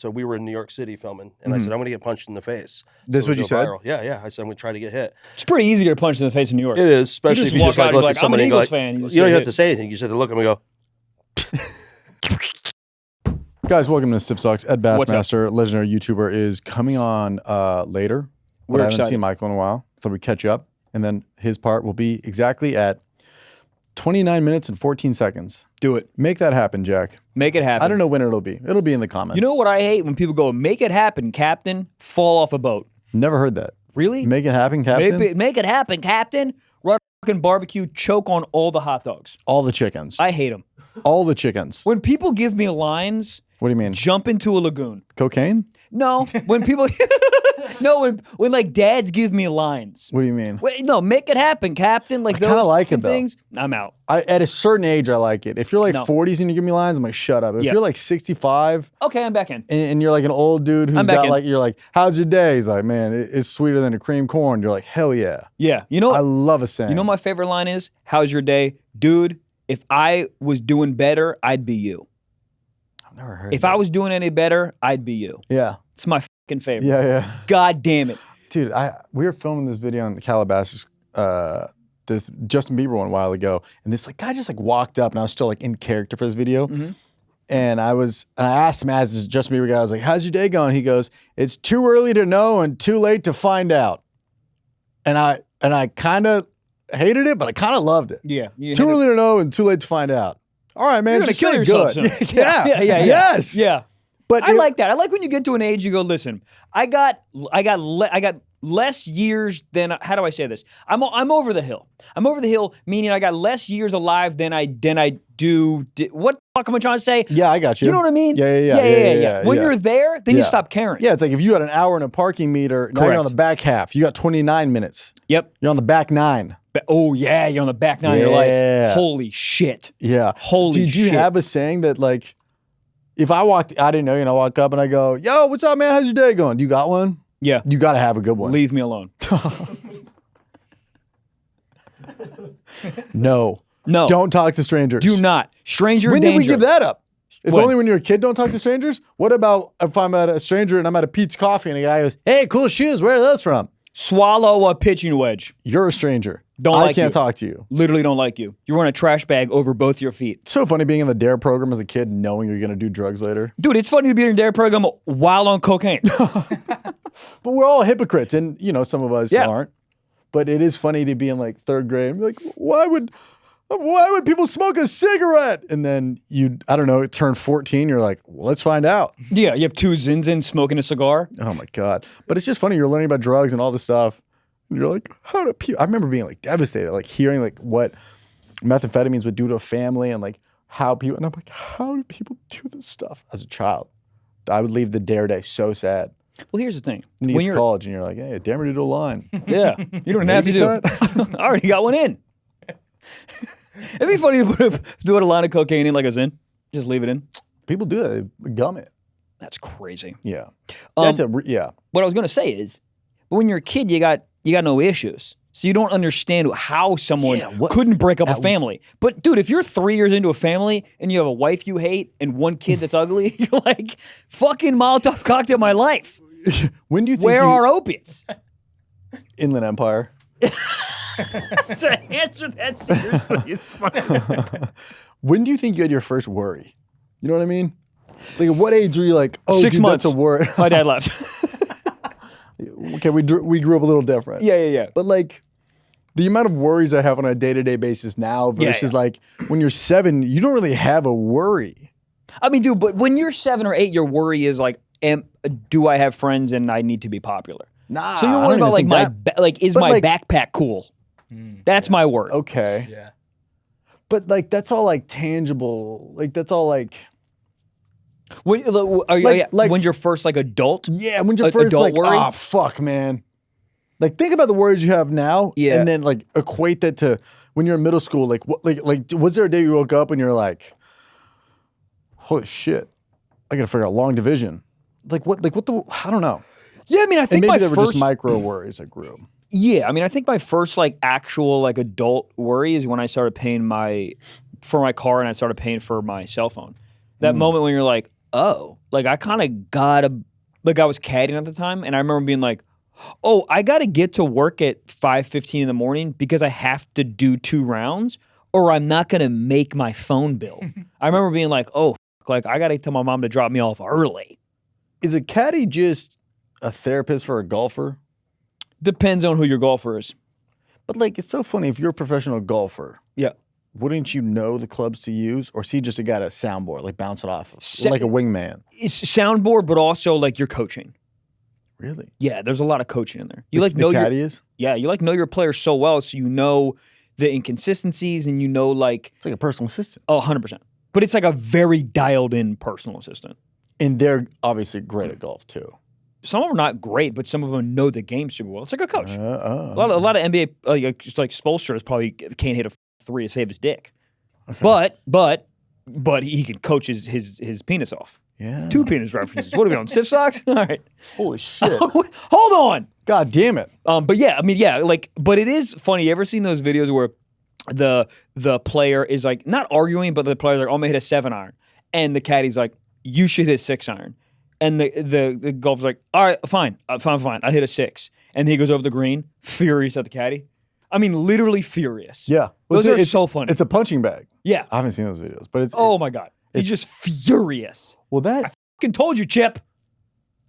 So we were in New York City filming, and I said, I'm going to get punched in the face. This is what you said? Viral. Yeah. I said, I'm going to try to get hit. It's pretty easy to get punched in the face in New York. It is, especially if you just like, look at somebody and go, fan. you don't even have to say anything. You just have to look at them and go. Guys, welcome to Stiff Socks. Ed Bassmaster, legendary YouTuber, is coming on later. But I haven't seen Michael in a while, so we catch up. And then his part will be exactly at 29 minutes and 14 seconds. Do it. Make that happen, Jack. Make it happen. I don't know when it'll be. It'll be in the comments. You know what I hate? When people go, make it happen, Captain, fall off a boat. Never heard that. Really? Make it happen, Captain? Make it happen, Captain. Run a fucking barbecue, choke on all the hot dogs. All the chickens. I hate them. All the chickens. When people give me lines... What do you mean? Jump into a lagoon. Cocaine? No. When people... No, when like dads give me lines. What do you mean? Wait, no, make it happen, Captain. Like I kind of like it though. Things, I'm out. At a certain age, I like it. If you're like 40s and you give me lines, I'm like, shut up. If you're like 65, okay, I'm back in. And you're like an old dude who's got like, you're like, how's your day? He's like, man, it's sweeter than a cream corn. You're like, hell yeah. Yeah, you know, I love a saying. You know, my favorite line is, "How's your day, dude? If I was doing better, I'd be you." I've never heard. If I was doing any better, I'd be you. Yeah, it's my fucking favorite. Yeah. God damn it. Dude, we were filming this video in Calabasas, this Justin Bieber one a while ago, and this like guy just like walked up, and I was still like in character for this video, and I asked him as this Justin Bieber guy, I was like, "How's your day going?" He goes, "It's too early to know and too late to find out," and I kind of hated it, but I kind of loved it. Yeah, too early to know and too late to find out. All right, man, just say good. Yeah, yes, yeah. But I like that. I like when you get to an age, you go, listen, I got less years than, how do I say this? I'm over the hill. I'm over the hill, meaning I got less years alive than I do. What the fuck am I trying to say? Yeah, I got you. You know what I mean? Yeah. When you're there, then you stop caring. Yeah, it's like if you had an hour in a parking meter, now you're on the back half. You got 29 minutes. Yep. You're on the back 9. Oh, yeah, you're on the back 9 of your life. Holy shit. Yeah. Holy shit. Do you have a saying that like, if I didn't know you, and I walk up and I go, yo, what's up, man? How's your day going? Do you got one? Yeah. You got to have a good one. Leave me alone. No. Don't talk to strangers. Do not. Stranger When danger. did we give that up? It's only when you're a kid, don't talk to strangers? What about if I'm at a stranger and I'm at a Pete's Coffee and a guy goes, hey, cool shoes, where are those from? Swallow a pitching wedge. You're a stranger. I can't talk to you. Literally don't like you. You're wearing a trash bag over both your feet. It's so funny being in the DARE program as a kid knowing you're going to do drugs later. Dude, it's funny to be in a DARE program while on cocaine. But we're all hypocrites, and you know, some of us aren't. But it is funny to be in like 3rd grade and be like, why would people smoke a cigarette? And then I don't know, turn 14, you're like, well, let's find out. Yeah, you have 2 Zinzin smoking a cigar. Oh my God. But it's just funny, you're learning about drugs and all this stuff. And you're like, how do people, I remember being like devastated, like hearing like what methamphetamines would do to a family and like how people, and I'm like, how do people do this stuff as a child? I would leave the DARE day so sad. Well, here's the thing. When you get to college and you're like, hey, dare me to do a line. Yeah, you don't have to do it. I already got one in. It'd be funny to do a line of cocaine in like a Zin. Just leave it in. People do that. They gum it. That's crazy. Yeah. What I was going to say is, when you're a kid, you got no issues. So you don't understand how someone couldn't break up a family. But dude, if you're 3 years into a family and you have a wife you hate and one kid that's ugly, you're like, fucking Molotov cocktail my life. When do you think Where are opiates? Inland Empire. To answer that seriously is funny. When do you think you had your first worry? You know what I mean? Like at what age were you like, oh, 6 months. That's a worry? My dad left. Okay, we grew up a little different. Yeah. But like the amount of worries I have on a day-to-day basis now versus like when you're 7, you don't really have a worry. I mean, dude, but when you're 7 or 8, your worry is like, do I have friends and I need to be popular? Nah. So you're worried about like is my backpack cool? That's my worry. Okay. Yeah. But like that's all like tangible. Like that's all like. When's your first like adult? Yeah, when your first like worry? Oh fuck, man. Like think about the worries you have now, and then like equate that to when you're in middle school. Like what? Like was there a day you woke up and you're like, holy shit, I gotta figure out long division. Like what? Like what the? I don't know. Yeah, I mean, I think maybe they were just micro worries that grew. Yeah, I mean, I think my first like actual like adult worry is when I started paying for my car and I started paying for my cell phone. That moment when you're like, oh, like I kind of like I was caddying at the time, and I remember being like, oh, I got to get to work at 5:15 in the morning because I have to do 2 rounds or I'm not going to make my phone bill. I remember being like, oh, like I got to tell my mom to drop me off early. Is a caddy just a therapist for a golfer? Depends on who your golfer is. But like, it's so funny. If you're a professional golfer, Yeah. wouldn't you know the clubs to use? Or is he just a guy to soundboard, like bounce it off of? Like a wingman? It's soundboard, but also like you're coaching. Really? Yeah, there's a lot of coaching in there. You The like know caddy your is? Yeah, you like know your players so well, so you know the inconsistencies and you know like It's like a personal assistant. 100%. But it's like a very dialed in personal assistant. And they're obviously great at golf too. Some of them are not great, but some of them know the game super well. It's like a coach. A Oh. lot of NBA, just like Spoelstra, probably can't hit a 3 to save his dick. Okay. But he can coach his penis off. Yeah. 2 penis references. What are we on? Stiff socks? All right. Holy shit. Hold on. God damn it. But yeah, I mean, yeah, like, but it is funny. You ever seen those videos where the player is like not arguing, but the player's like, "Oh, I'm gonna hit a 7-iron," and the caddy's like, "You should hit a 6-iron," and the golfer's like, "All right, fine, I hit a 6," and he goes over the green, furious at the caddy. I mean, literally furious. Yeah. Those are so funny. It's a punching bag. Yeah. I haven't seen those videos, but it's Oh my god, he's just furious. well that I fucking told you, Chip.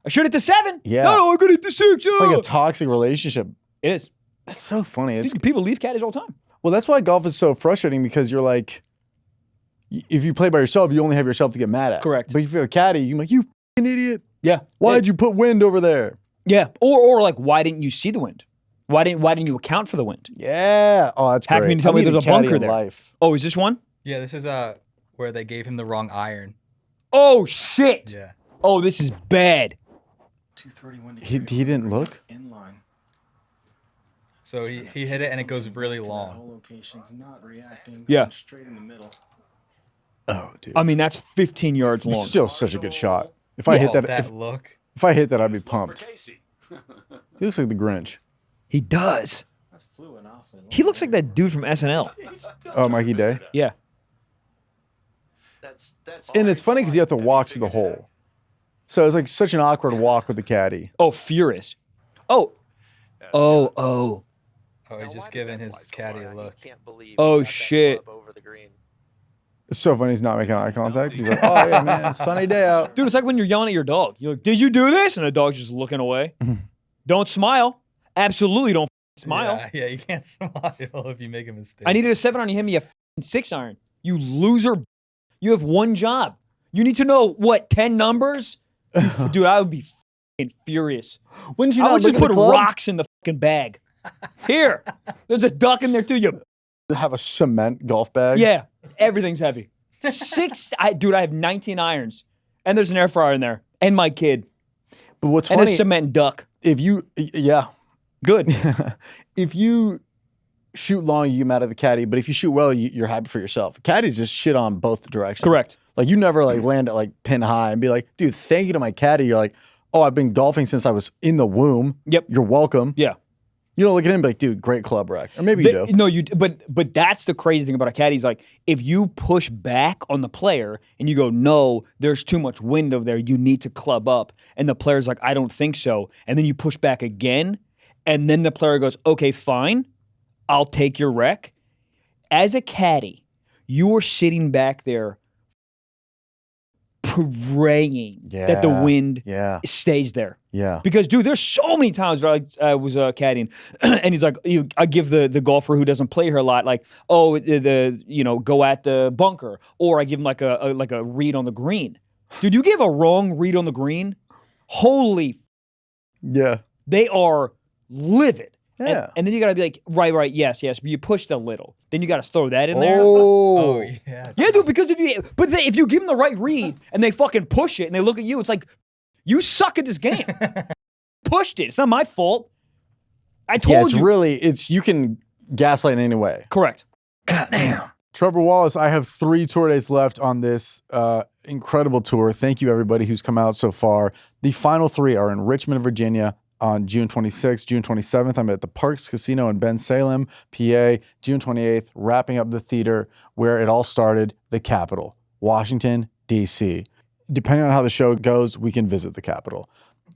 I should hit the 7. Yeah. No, I'm gonna hit the 6. it's like a toxic relationship. It is. That's so funny. It's People leave caddies all the time. well, that's why golf is so frustrating because you're like, if you play by yourself, you only have yourself to get mad at. Correct. But if you're a caddy, you're like, you fucking idiot. Yeah. Why'd you put wind over there? Yeah. Or like, why didn't you see the wind? Why didn't you account for the wind? Yeah. Oh, that's Hack great. me to tell I me need there's a caddy bunker in there. Life. Oh, is this one? Yeah, this is where they gave him the wrong iron. Oh shit. Yeah. Oh, this is bad. 231 He didn't look? inline. So he hit it and it goes really long. Whole location's not reacting. Yeah. Going straight in the middle. Oh, dude. I mean, that's 15 yards long. It's still such a good shot. If I hit that, That if look. I hit that, I'd be pumped. He looks like the Grinch. He does. That's fluid off. He looks like that dude from SNL. Oh, Mikey Day. Yeah. And it's funny because you have to walk to the hole. So it's like such an awkward walk with the caddy. Oh, furious. Oh. Oh. Oh, he's just giving his caddy a look. Oh shit. It's so funny he's not making eye contact. He's like, oh yeah, man, sunny day out. Dude, it's like when you're yelling at your dog. You're like, did you do this? And the dog's just looking away. Don't smile. Absolutely don't smile. Yeah, you can't smile if you make a mistake. I needed a 7-iron. You hit me a 6-iron. You loser. You have one job. You need to know, what, 10 numbers? Dude, I would be furious. Wouldn't you I not would look just at the put club? rocks in the bag. Here. There's a duck in there too. You. Have a cement golf bag. Yeah. Everything's heavy. Dude, I have 19 irons. And there's an air fryer in there. And my kid. But what's And funny, a cement duck. if you, yeah, Good. if you shoot long, you get mad at the caddy. But if you shoot well, you're happy for yourself. Caddies just shit on both directions. Correct. Like you never like land at like pin high and be like, dude, thank you to my caddy. You're like, oh, I've been golfing since I was in the womb. Yep. You're welcome. Yeah. You don't look at him and be like, dude, great club rack. Or maybe you do. No, but that's the crazy thing about a caddy is like if you push back on the player and you go, no, there's too much wind over there, you need to club up, and the player's like, I don't think so, and then you push back again, and then the player goes, okay, fine, I'll take your wreck. As a caddy, you are sitting back there praying that the wind stays there. Yeah. Because, dude, there's so many times where I was caddying, and he's like, I give the golfer who doesn't play here a lot, like, oh, go at the bunker, or I give him like a read on the green. Dude, you give a wrong read on the green, holy, Yeah. they are livid. Yeah. And then you got to be like, right, yes, but you pushed a little. Then you got to throw that in there. Oh. Yeah. Yeah, dude, because if you give them the right read and they fucking push it and they look at you, it's like, you suck at this game. Pushed it. It's not my fault. I told Yeah, it's you. really, you can gaslight in any way. Correct. Trevor Wallace, I have 3 tour days left on this incredible tour. Thank you, everybody who's come out so far. The final 3 are in Richmond, Virginia on June 26th. June 27th, I'm at the Parks Casino in Bensalem, PA. June 28th, wrapping up the theater where it all started, the Capitol, Washington, D.C. depending on how the show goes, we can visit the Capitol.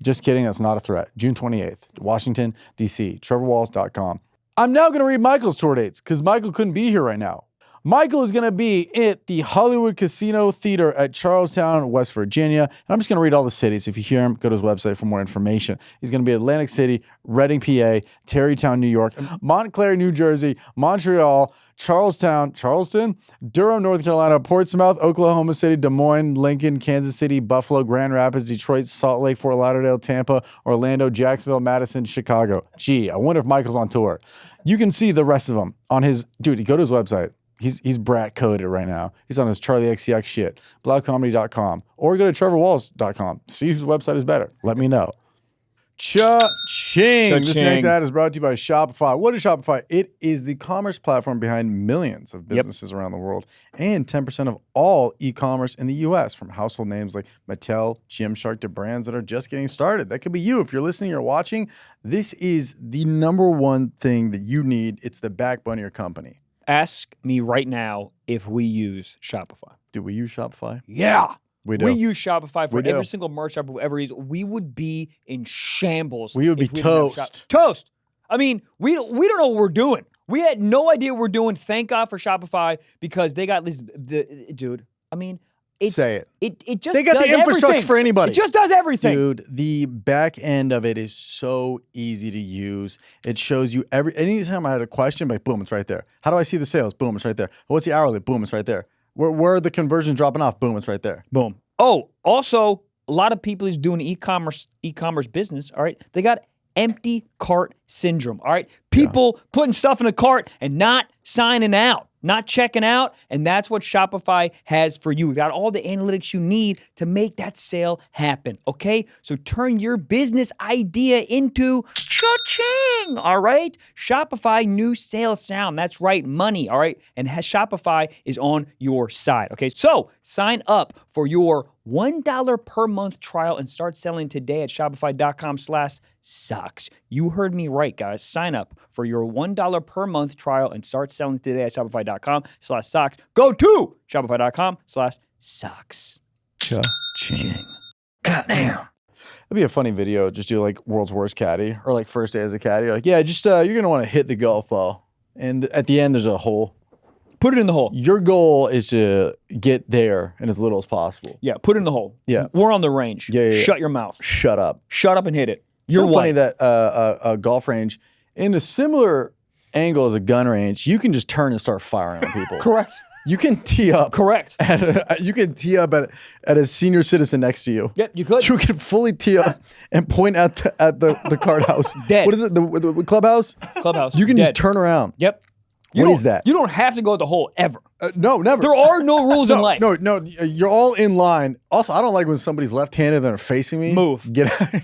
Just kidding. That's not a threat. June 28th, Washington, D.C., trevorwalls.com. I'm now going to read Michael's tour dates because Michael couldn't be here right now. Michael is going to be at the Hollywood Casino Theater at Charlestown, West Virginia. And I'm just going to read all the cities. If you hear him, go to his website for more information. He's going to be at Atlantic City, Reading, PA, Tarrytown, New York, Montclair, New Jersey, Montreal, Charlestown, Charleston, Durham, North Carolina, Portsmouth, Oklahoma City, Des Moines, Lincoln, Kansas City, Buffalo, Grand Rapids, Detroit, Salt Lake, Fort Lauderdale, Tampa, Orlando, Jacksonville, Madison, Chicago. Gee, I wonder if Michael's on tour. You can see the rest of them on his, dude, go to his website. He's brat coded right now. He's on his Charlie XCX shit. Blogcomedy.com. Or go to trevorwalls.com. See whose website is better. Let me know. Cha-ching. This next ad is brought to you by Shopify. What is Shopify? It is the commerce platform behind millions of businesses around the world and 10% of all e-commerce in the U.S. from household names like Mattel, Gymshark to brands that are just getting started. That could be you. If you're listening or watching, this is the number one thing that you need. It's the backbone of your company. Ask me right now if we use Shopify. Do we use Shopify? Yeah. We do. We use Shopify for every single merch shop we've ever used. We would be in shambles. We would be toast. Toast. I mean, we don't know what we're doing. We had no idea what we're doing. Thank God for Shopify because they got this. Dude, I mean, say it. It just they got the infrastructure everything. for anybody. It just does everything. Dude, the back end of it is so easy to use. It shows you anytime I had a question, like boom, it's right there. How do I see the sales? Boom, it's right there. What's the hourly? Boom, it's right there. Where are the conversions dropping off? Boom, it's right there. Boom. Oh, also, a lot of people who's doing e-commerce business, all right, they got empty cart syndrome, all right? People putting stuff in a cart and not signing out, not checking out, and that's what Shopify has for you. You got all the analytics you need to make that sale happen, okay? So turn your business idea into cha-ching, all right? Shopify new sales sound. That's right, money, all right? And Shopify is on your side, okay? So sign up for your $1 per month trial and start selling today at shopify.com/socks. You heard me right, guys. Sign up for your $1 per month trial and start selling today at shopify.com/socks. Go to shopify.com/socks. Cha-ching. Goddamn. That'd be a funny video. Just do like world's worst caddy or like first day as a caddy. Like, yeah, just you're going to want to hit the golf ball. And at the end, there's a hole. Put it in the hole. Your goal is to get there in as little as possible. Yeah, put it in the hole. Yeah. We're on the range. Yeah. Shut your mouth. Shut up. Shut up and hit it. You're funny that a golf range in a similar angle as a gun range, you can just turn and start firing on people. Correct. You can tee up. Correct. At a senior citizen next to you. Yep, you could. You can fully tee up and point at the card house. Dead. What is it? The clubhouse? Clubhouse. You can Dead. just turn around. Yep. What is that? You don't have to go at the hole ever. No, never. There are no rules in life. No, you're all in line. Also, I don't like when somebody's left-handed and they're facing me. Move. Get out.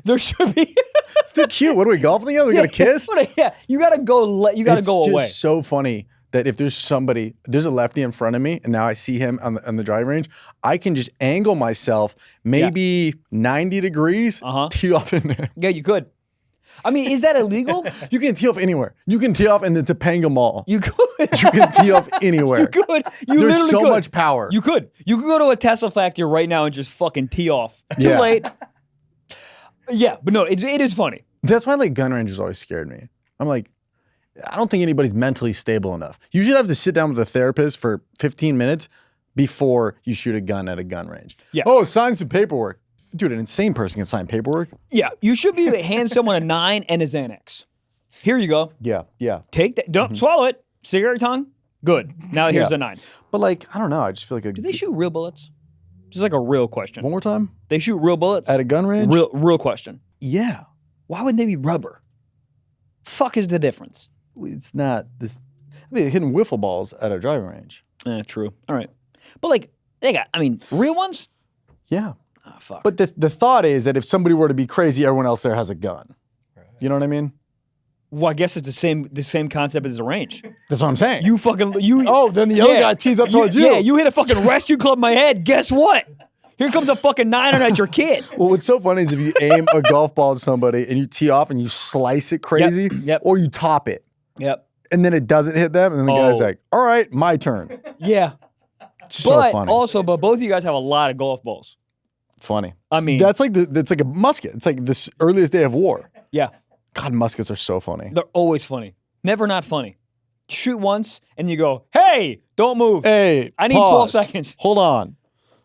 There should be. It's too cute. What are we golfing together? We got to kiss? Yeah, you gotta go. You gotta go away. It's just so funny that if there's a lefty in front of me, and now I see him on the driving range, I can just angle myself maybe 90 degrees, tee off in there. Yeah, you could. I mean, is that illegal? You can tee off anywhere. You can tee off in the Topanga Mall. You could. You can tee off anywhere. You could. There's so could. much power. You could. You could go to a Tesla factory right now and just fucking tee off. Too late. Yeah, but no, it is funny. That's why like gun ranges always scared me. I'm like, I don't think anybody's mentally stable enough. You should have to sit down with a therapist for 15 minutes before you shoot a gun at a gun range. Yeah. Oh, sign some paperwork. Dude, an insane person can sign paperwork. Yeah, you should be able to hand someone a 9 and a Xanax. Here you go. Yeah. Take that. Don't swallow it. Cigarette tongue. Good. Now here's the 9. But like, I don't know. I just feel like Do they shoot real bullets? Just like a real question. One more time? They shoot real bullets? At a gun range? Real question. Yeah. Why wouldn't they be rubber? Fuck is the difference? It's not this. I mean, hitting wiffle balls at a driving range. True. All right. But like, real ones? Yeah. Oh, fuck. But the thought is that if somebody were to be crazy, everyone else there has a gun. You know what I mean? Well, I guess it's the same concept as a range. That's what I'm saying. Oh, then the other guy tees up towards you. Yeah, you hit a fucking rescue club in my head. Guess what? Here comes a fucking 9 at your kid. Well, what's so funny is if you aim a golf ball at somebody and you tee off and you slice it crazy, or you top it, and then it doesn't hit them, and then the guy's like, "All right, my turn." Yeah. It's so But funny. also, but both of you guys have a lot of golf balls. Funny. I mean, that's like it's like a musket. It's like this earliest day of war. Yeah, God, muskets are so funny. they're always funny. Never not funny. Shoot once and you go, hey, don't move. Hey, I need pause. 12 seconds. Hold on.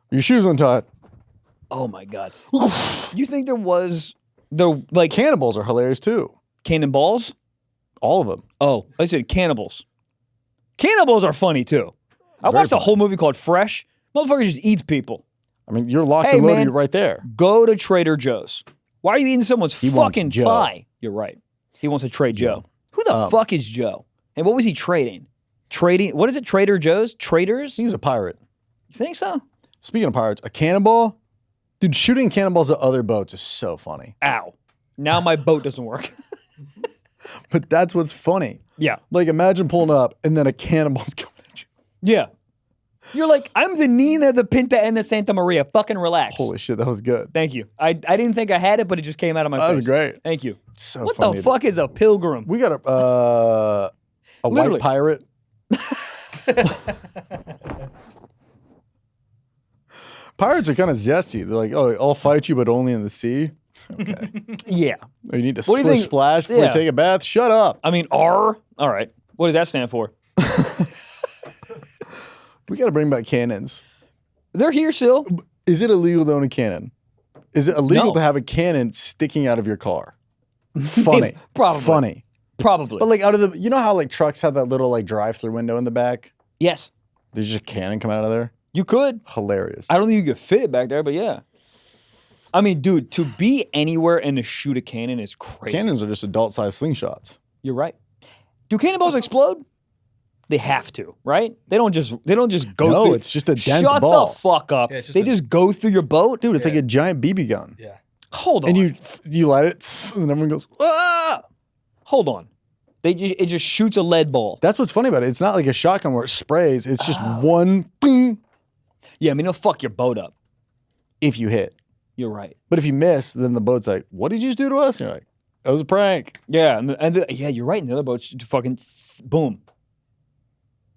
Your shoes untied. Oh my God. You think there was the like Cannibals are hilarious too. cannonballs? All of them. Oh, I said cannibals. Cannibals are funny too. I Very watched a funny. whole movie called Fresh. Motherfucker just eats people. I mean, you're locked Hey, and loaded. man. You're right there. Go to Trader Joe's. Why are you eating someone's He wants fucking Joe. thigh? You're right. He wants to trade Joe. Who the fuck is Joe? And what was he trading? Trading, what is it? Trader Joe's? Traders? He's a pirate. You think so? Speaking of pirates, a cannonball, dude, shooting cannonballs at other boats is so funny. Ow. Now my boat doesn't work. But that's what's funny. Yeah. Like, imagine pulling up and then a cannonball's coming at you. Yeah. You're like, I'm the Nina, the Pinta, and the Santa Maria. Fucking relax. Holy shit, that was good. Thank you. I didn't think I had it, but it just came out of my face. That was great. Thank you. So What funny. the fuck is a pilgrim? We got a Literally. white pirate. Pirates are kind of zesty. They're like, oh, I'll fight you, but only in the sea. Okay. Yeah. Oh, you need to What do you splish think- splash before Yeah. you take a bath? Shut up. I mean, R. All right. What does that stand for? We got to bring back cannons. They're here still. Is it illegal to own a cannon? Is it illegal No. to have a cannon sticking out of your car? Funny. Probably. Funny. Probably. But like out of the, you know how like trucks have that little like drive-through window in the back? Yes. There's just a cannon coming out of there. You could. Hilarious. I don't think you could fit it back there, but yeah. I mean, dude, to be anywhere and to shoot a cannon is crazy. Cannons are just adult-sized slingshots. You're right. Do cannonballs explode? They have to, right? They don't just go No, through. it's just a dense Shut ball. the fuck up. Yeah, it's just They a- just go through your boat? Dude, it's like a giant BB gun. Yeah. Hold on. And you light it, and everyone goes, ah! Hold on. It just shoots a lead ball. That's what's funny about it. It's not like a shotgun where it sprays. It's just one bing Yeah, I mean, it'll fuck your boat up. if you hit. You're right. But if you miss, then the boat's like, what did you just do to us? And you're like, it was a prank. Yeah, yeah, you're right. And the other boats fucking boom.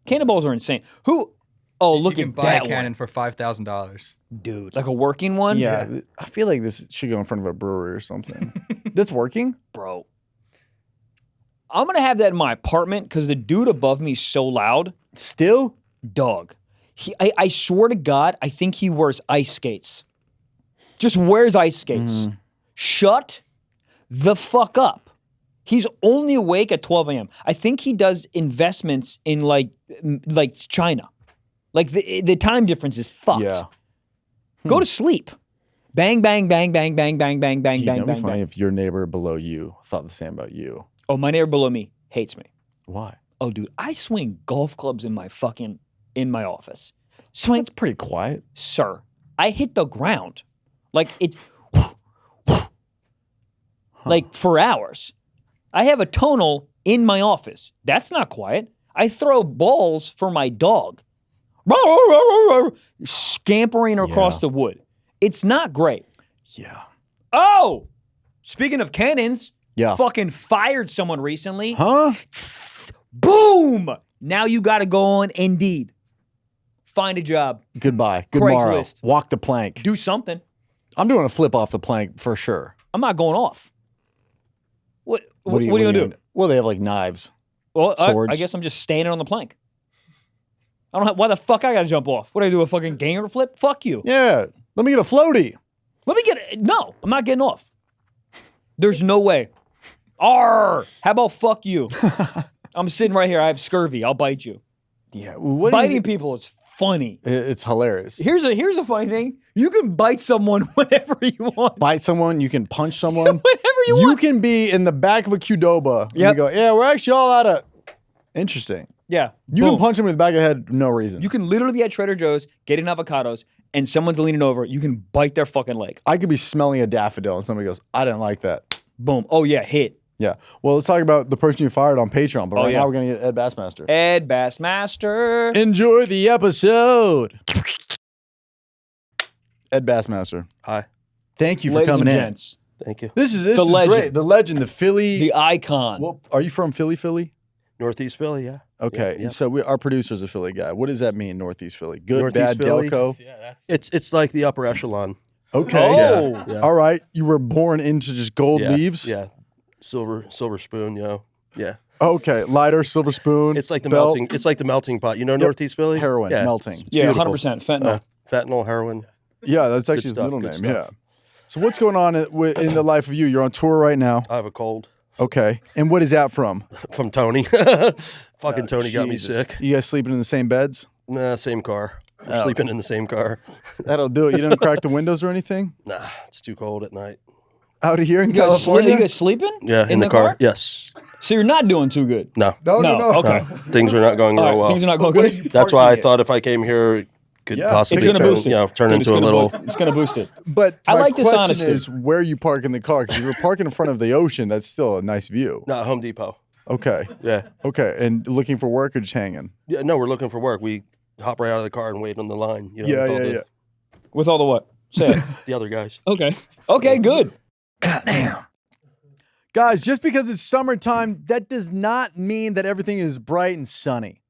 Cannonballs are insane. Who? Oh, look you can at buy that a cannon one, for $5,000. dude. Like a working one, Yeah, I feel like this should go in front of a brewery or something. That's working? bro. I'm gonna have that in my apartment because the dude above me is so loud. Still? Dog. I swear to God, I think he wears ice skates. Just wears ice skates. Shut the fuck up. He's only awake at 12 a.m. I think he does investments in like China. Like the time difference is fucked. Yeah. Go to sleep. Bang, bang, bang, bang, bang, bang, bang, bang, Gee, bang, that'd be bang, funny bang. if your neighbor below you thought the same about you. Oh, my neighbor below me hates me. Why? Oh, dude, I swing golf clubs in my office. Swing, That's pretty quiet. sir. I hit the ground. Like it like for hours. I have a tonal in my office. That's not quiet. I throw balls for my dog. Scampering across Yeah. the wood. It's not great. Yeah. Oh, speaking of cannons, Yeah. fucking fired someone recently. Huh? Boom! Now you got to go on Indeed. Find a job. Goodbye. Good morrow. Craigslist. Walk the plank. Do something. I'm doing a flip off the plank for sure. I'm not going off. What are you gonna do? Well, they have like knives. Well, I Swords. guess I'm just standing on the plank. I don't have, why the fuck I gotta jump off? What do I do, a fucking ganger flip? Fuck you. Yeah. Let me get a floaty. Let me get no, I'm not getting off. There's no way. Arr! How about fuck you? I'm sitting right here. I have scurvy. I'll bite you. Yeah. What is Biting it? people is funny. It's hilarious. Here's a funny thing. You can bite someone whenever you want. Bite someone, you can punch someone. Whenever you You want. can be in the back of a Qdoba. And you Yep. go, yeah, we're actually all out of. Interesting. Yeah. You boom. can punch them in the back of the head, no reason. You can literally be at Trader Joe's getting avocados and someone's leaning over. You can bite their fucking leg. I could be smelling a daffodil and somebody goes, I didn't like that. Boom. Oh yeah, hit. Yeah. Well, let's talk about the person you fired on Patreon. But right yeah. now we're going to get Ed Bassmaster. Ed Bassmaster. Enjoy the episode. Ed Bassmaster. Hi. Thank you for Ladies coming and in. gents, Thank you. This is legend. great. The legend, the Philly. the icon. Well, are you from Philly? Northeast Philly, yeah. Okay, Yeah. so our producer's a Philly guy. What does that mean, Northeast Philly? Good, Northeast bad, Philly? Delco? Yeah, that's It's like the upper echelon. Okay. Oh. Yeah. All right. You were born into just gold Yeah, leaves? Yeah. Silver spoon, Yeah. Okay. Lighter, silver spoon. It's like the belt, melting. It's like the melting pot. You know, Northeast Philly. heroin, Yeah. melting. It's Yeah, beautiful. 100% fentanyl. Fentanyl, heroin. Yeah, that's actually his stuff, middle good name. stuff. Yeah. So what's going on in the life of you? You're on tour right now. I have a cold Okay. And what is that from? from Tony. Fucking Tony got me Jesus. sick. You guys sleeping in the same beds? Nah, same car. We're sleeping in the same car. That'll do it. You didn't crack the windows or anything? Nah, it's too cold at night. Out of here in You guys, California? you guys sleeping? Yeah, in the car. Yes. So you're not doing too good. No. No. Okay. Things are not going All real right, well. things are not going Where are good. you That's why I parking it? thought if I came here, it could Yeah. possibly It's gonna turn, boost it. turn Dude, into a little. It's gonna boost it. But I my like this question honesty. is where you park in the car, because if you're parking in front of the ocean, that's still a nice view. Not Home Depot. Okay. Yeah. Okay. And looking for work or just hanging? Yeah. No, we're looking for work. We hop right out of the car and wait on the line. You know, Yeah, with all yeah, the, yeah. With all the what? Say it. The other guys. Okay. Okay, good. Guys, just because it's summertime, that does not mean that everything is bright and sunny.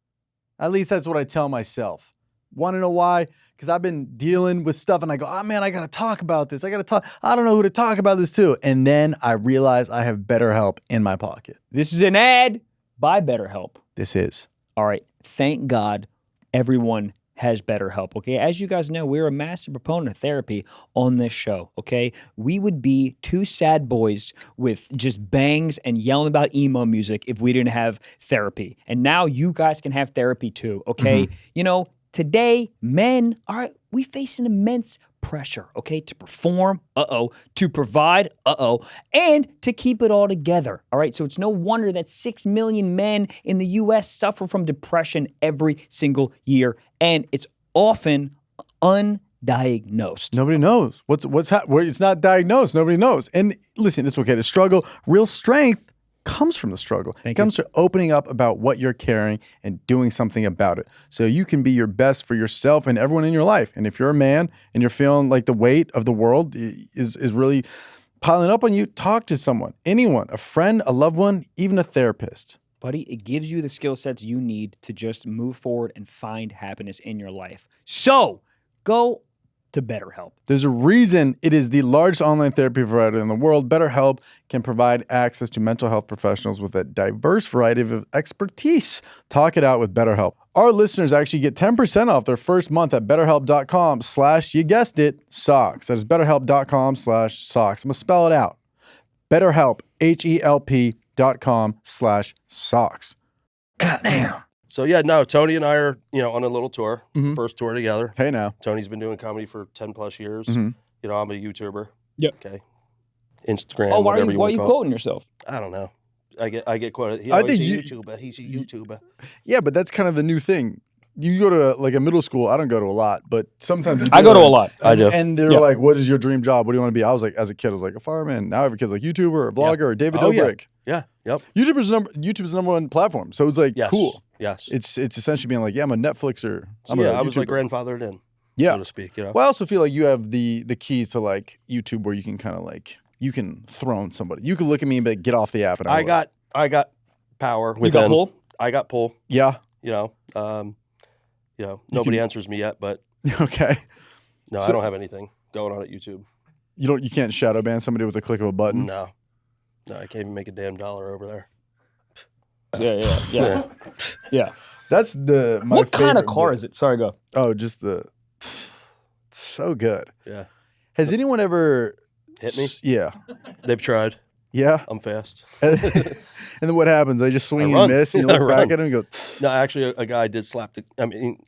At least that's what I tell myself. Want to know why? Because I've been dealing with stuff and I go, oh man, I got to talk about this. I don't know who to talk about this to. And then I realize I have BetterHelp in my pocket. This is an ad by BetterHelp. This is. All right. Thank God everyone has BetterHelp, okay? As you guys know, we're a massive proponent of therapy on this show, okay? We would be two sad boys with just bangs and yelling about emo music if we didn't have therapy. And now you guys can have therapy too, okay? You know, today, men, all right, we face an immense pressure, okay, to perform, to provide, and to keep it all together, all right? So it's no wonder that 6 million men in the U.S. suffer from depression every single year, and it's often undiagnosed. Nobody knows. It's not diagnosed. Nobody knows. And listen, it's okay to struggle. Real strength comes from the struggle. It comes to opening up about what you're carrying and doing something about it. So you can be your best for yourself and everyone in your life. And if you're a man and you're feeling like the weight of the world is really piling up on you, talk to someone, anyone, a friend, a loved one, even a therapist. Buddy, it gives you the skill sets you need to just move forward and find happiness in your life. So go to BetterHelp. There's a reason it is the largest online therapy provider in the world. BetterHelp can provide access to mental health professionals with a diverse variety of expertise. Talk it out with BetterHelp. Our listeners actually get 10% off their first month at betterhelp.com/, you guessed it, socks. That is betterhelp.com/socks. I'm going to spell it out. BetterHelp, HELP.com/socks. So yeah, no, Tony and I are, on a little tour, first tour together. Hey now. Tony's been doing comedy for 10 plus years. Mhm. I'm a YouTuber. Yep. Okay. Instagram, Oh, why are whatever you want to call quoting yourself? it. I don't know. I get quoted. I think he's you- a YouTuber. He's a YouTuber. Yeah, but that's kind of the new thing. You go to like a middle school. I don't go to a lot, but sometimes you I do. go to a lot. I do. And they're Yeah. like, "What is your dream job? What do you want to be?" I was like, as a kid, I was like a fireman. Now every kid's like YouTuber or vlogger or David Oh, yeah. Dobrik. Yeah. Yep. YouTube's the number one platform, so it's like Yes. cool. Yes. It's essentially being like, yeah, I'm a Netflixer. So, I'm a yeah, I was like YouTuber. grandfathered in, Yeah. so to speak. Well, I also feel like you have the keys to like YouTube, where you can kind of like you can throne somebody. You can look at me and be like, get off the app. And I got power You within. got pull? I got pull. Yeah. Nobody answers me yet, but Okay. no, So- I don't have anything going on at YouTube. You can't shadow ban somebody with a click of a button. No, I can't even make a damn dollar over there. Yeah. That's my What kind of favorite car bit. is it? Sorry, go. Oh, just the so good. Yeah. Has anyone ever Hit me? Yeah. They've tried. Yeah. I'm fast. And then what happens? They just swing I and run. miss, and you I look back run. at him and go, No, actually, a guy did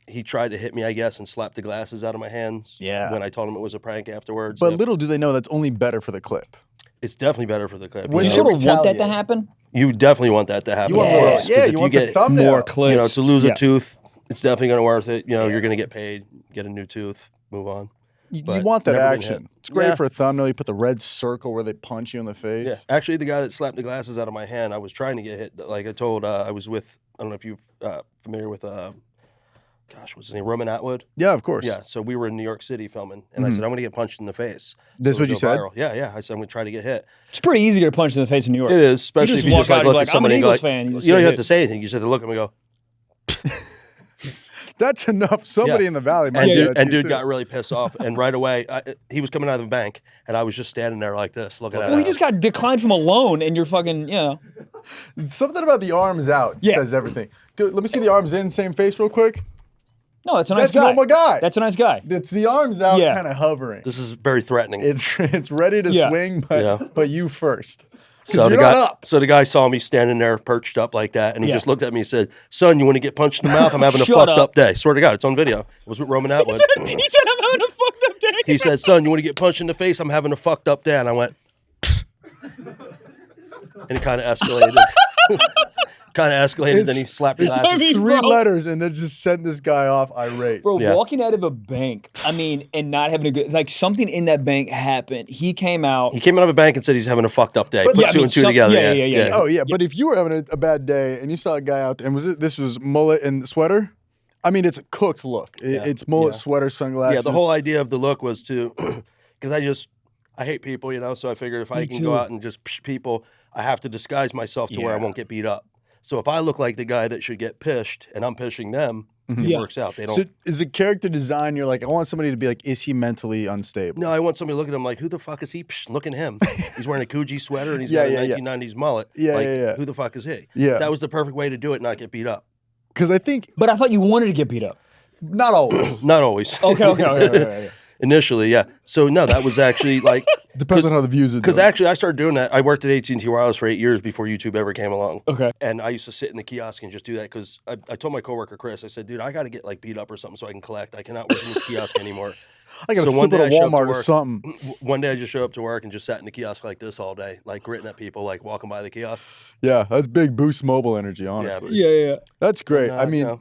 he tried to hit me, I guess, and slapped the glasses out of my hands. Yeah. When I told him it was a prank afterwards. but Yeah. little do they know that's only better for the clip. It's definitely better for the clip. When You you sort of want that to retaliate. happen? You definitely want that to happen. You want of a little, course, 'cause yeah, if you want the get thumbnail. More clips. to lose Yeah. a tooth, it's definitely going to worth it. You're going to get paid, get a new tooth, move on. You But want that never been action. hit. It's great Yeah. for a thumbnail. You put the red circle where they punch you in the face. Yeah, actually, the guy that slapped the glasses out of my hand, I was trying to get hit. Like I told, I was with, I don't know if you're familiar with gosh, what's his name? Roman Atwood. Yeah, of course. Yeah. So we were in New York City filming, and I said, I'm going to get punched in the face. That's So what you it'll said? go viral. Yeah. I said, I'm going to try to get hit. It's pretty easy to get punched in the face in New York. It is, especially just if you walk just like out and look be at like, I'm an somebody and go Eagles like, fan. You you just don't get even have hit. to say anything. You just have to look at him and go. That's enough. Somebody Yeah. in the valley might And do dude, that to and you, dude too. got really pissed off. And right away, he was coming out of the bank, and I was just standing there like this, looking at Well, him. you just got declined from a loan, and you're fucking, Something about the arms out says everything. Dude, let me see the arms in, same face real quick. No, that's a nice That's guy. normal guy. That's a nice guy. It's the arms out Yeah. kind of hovering. This is very threatening. It's ready to Yeah. swing, but you first. So you're the guy, not up. so the guy saw me standing there, perched up like that, and he Yeah. just looked at me and said, "Son, you want to get punched in the mouth? I'm having a Shut fucked up. up day." Swear to God, it's on video. It was with Roman Atwood. He said I'm having a fucked up day. He said, "Son, you want to get punched in the face? I'm having a fucked up day." And I went, and it kind of escalated. Then he slapped his It's ass. mean, 3 bro. letters, and it just sent this guy off irate. Bro, Yeah. walking out of a bank, and not having a good, like something in that bank happened. He came out. He came out of a bank and said he's having a fucked up day. But Put yeah, I two mean, and two some- together. yeah. Oh yeah, but if you were having a bad day and you saw a guy out there, and this was mullet and sweater, I mean it's a cooked look. It's mullet, sweater, sunglasses. Yeah, the whole idea of the look was to, because I hate people, so I figured if I can go out and just psh people, I have to disguise myself to where I won't get beat up. So if I look like the guy that should get pished and I'm pishing them, it works out. They don't. So is the character design? You're like, I want somebody to be like, is he mentally unstable? No, I want somebody to look at him like, who the fuck is he? Psh, look at him. He's wearing a Coogee sweater and he's got a 1990s mullet. Yeah. Who the fuck is he? Yeah. That was the perfect way to do it, not get beat up. Because I think But I thought you wanted to get beat up. not always. Not always. Okay. Initially, yeah. So no, that was actually like Depends on how the views are. because doing. actually I started doing that. I worked at AT&T Wireless for 8 years before YouTube ever came along. Okay. And I used to sit in the kiosk and just do that because I told my coworker Chris, I said, dude, I got to get like beat up or something so I can collect. I cannot work in this kiosk anymore. I got to so one slip at a day I show up to Walmart or work. something. One day I just showed up to work and just sat in the kiosk like this all day, like gritting at people, like walking by the kiosk. Yeah, that's big Boost Mobile energy, honestly. Yeah. That's great. And, I mean, you know.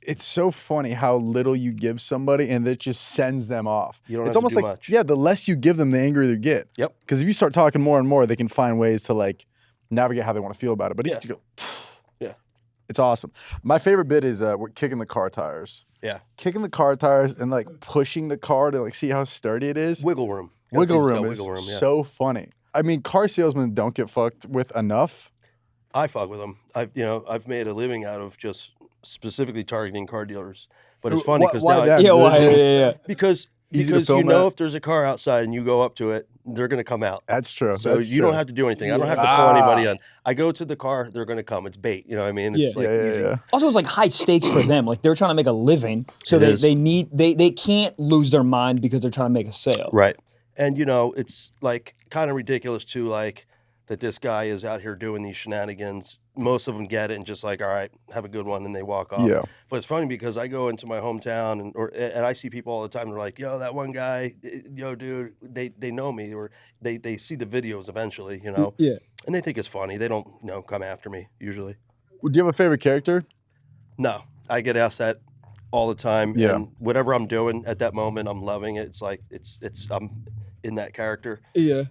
it's so funny how little you give somebody and it just sends them off. You don't it's have to almost do like much. the less you give them, the angrier they get. Yep. Because if you start talking more and more, they can find ways to like navigate how they want to feel about it. But if Yeah. you go, Yeah. it's awesome. My favorite bit is we're kicking the car tires. Yeah. Kicking the car tires and like pushing the car to like see how sturdy it is. Wiggle room. Gotta Wiggle see it's got room is wiggle room, yeah. so funny. I mean, car salesmen don't get fucked with enough. I fuck with them. I've made a living out of just specifically targeting car dealers. But it's funny because Why now that? Yeah, why? Yeah. because Easy to you film know that. if there's a car outside and you go up to it, they're going to come out. That's true. So That's you true. don't have to do anything. I don't have to pull anybody in. I go to the car, they're going to come. It's bait. You know what I mean? It's like easy. Yeah. Also, it's like high stakes for them. Like they're trying to make a living, so It is. they can't lose their mind because they're trying to make a sale. Right. And it's like kind of ridiculous too, like that this guy is out here doing these shenanigans. Most of them get it and just like, all right, have a good one, and they walk off. Yeah. But it's funny because I go into my hometown and I see people all the time. They're like, yo, that one guy, yo, dude, they know me, or they see the videos eventually, Yeah. and they think it's funny. They don't come after me usually. Do you have a favorite character? No, I get asked that all the time. Yeah. And whatever I'm doing at that moment, I'm loving it. It's like I'm in that character. Yeah.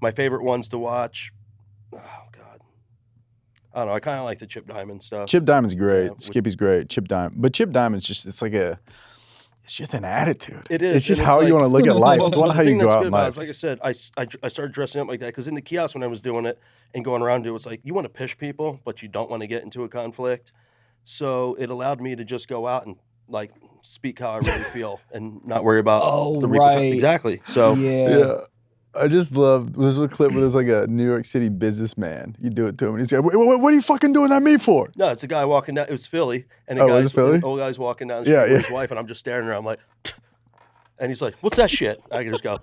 My favorite ones to watch. Oh God, I don't know. I kind of like the Chip Diamond stuff. Chip Diamond's great. Yeah, Skippy's great. Chip Diamond, but Chip Diamond's just it's just an attitude. It is. It's just and how you like- want to look at life. Well, It's one the how you thing go that's out good in about it life. is, like I said, I started dressing up like that because in the kiosk when I was doing it and going around it was like you want to pish people, but you don't want to get into a conflict. So it allowed me to just go out and like speak how I really feel and not worry about the right. Exactly. So Yeah. I just love there's a clip where there's like a New York City businessman. You do it to him, and he's like, what are you fucking doing at me for? no, it's a guy walking down. It was Philly, and Oh, was it Philly? an old guy's walking down the street with his wife, and I'm just staring there. I'm like, and he's like, "What's that shit?" I can just go,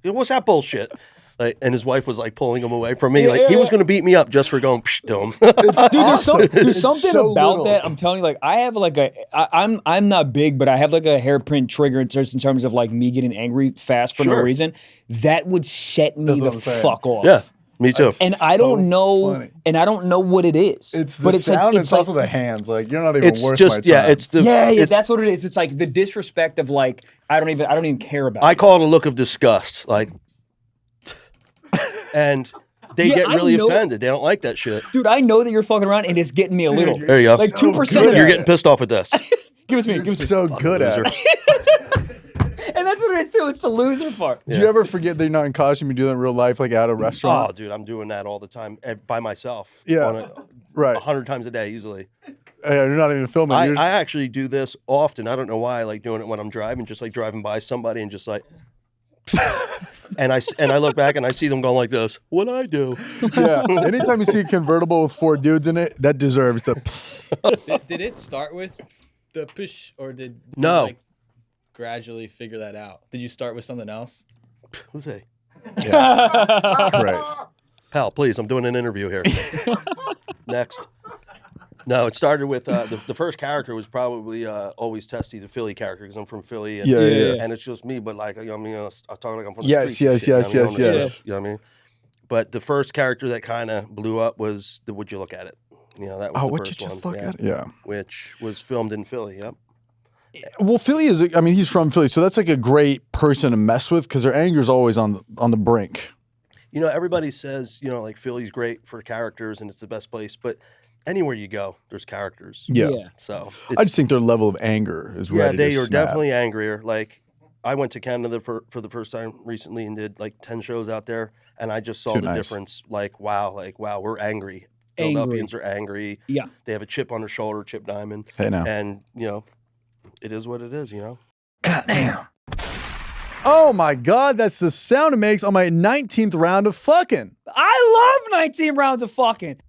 "What's that bullshit?" Like, and his wife was like pulling him away from me. Like he was going to beat me up just for going to him. Dude, there's It's something so about little. that. I'm telling you, like I have like I'm not big, but I have like a hairpin trigger just in terms of like me getting angry fast for no Sure. reason. That would set me That's the what I'm saying. fuck off. Yeah, me too. And I don't know, funny. and I don't know what it is. It's the but it's sound. Like, it's also the hands. Like you're not even It's worth just my time. it's the yeah, it's- that's what it is. It's like the disrespect of like I don't even care about. I it. call it a look of disgust. Like, and they Yeah, get I really know- offended. They don't like that shit. Dude, I know that you're fucking around and it's getting me a little. There you go. Like so 2%. good You're getting pissed off at this. Give it to me. Give it to me. So good at Loser. it. And that's what it is too. It's the loser part. Do you ever forget that you're not in costume? You do that in real life, like at a restaurant? Oh, dude, I'm doing that all the time by myself. Yeah. Right. 100 times a day easily. You're not even filming. I You're just- actually do this often. I don't know why I like doing it when I'm driving, just like driving by somebody and just like, and I look back and I see them going like this. What'd I do? yeah. Anytime you see a convertible with 4 dudes in it, that deserves the. Did it start with the push, or did you, No. like, gradually figure that out? Did you start with something else? Who's he? Great. Pal, please, I'm doing an interview here. Next. No, it started with the first character was probably Always Testy, the Philly character, because I'm from Philly. And, Yeah. and it's just me, but like, I mean, I talk like I'm from the Yes, streets yes, and shit, yes, you know, yes, on the yes. show, you know what I mean? But the first character that kind of blew up was the Would You Look at It? You know, that was Oh, the would first you just one. look at it? Yeah. Which was filmed in Philly, yep. Well, Philly is. I mean, he's from Philly, so that's like a great person to mess with because their anger is always on the brink. You know, everybody says, you know, like Philly's great for characters and it's the best place, but anywhere you go, there's characters. Yeah. So I just think their level of anger is yeah, ready they to are snap. definitely angrier. Like, I went to Canada for the first time recently and did like 10 shows out there, and I just saw Too the nice. difference. Like, wow, we're angry. Philadelphians are angry. Yeah. They have a chip on their shoulder, Chip Diamond. Hey now. And, you know, it is what it is, you know? Goddamn. Oh my God, that's the sound it makes on my 19th round of fucking. I love 19 rounds of fucking.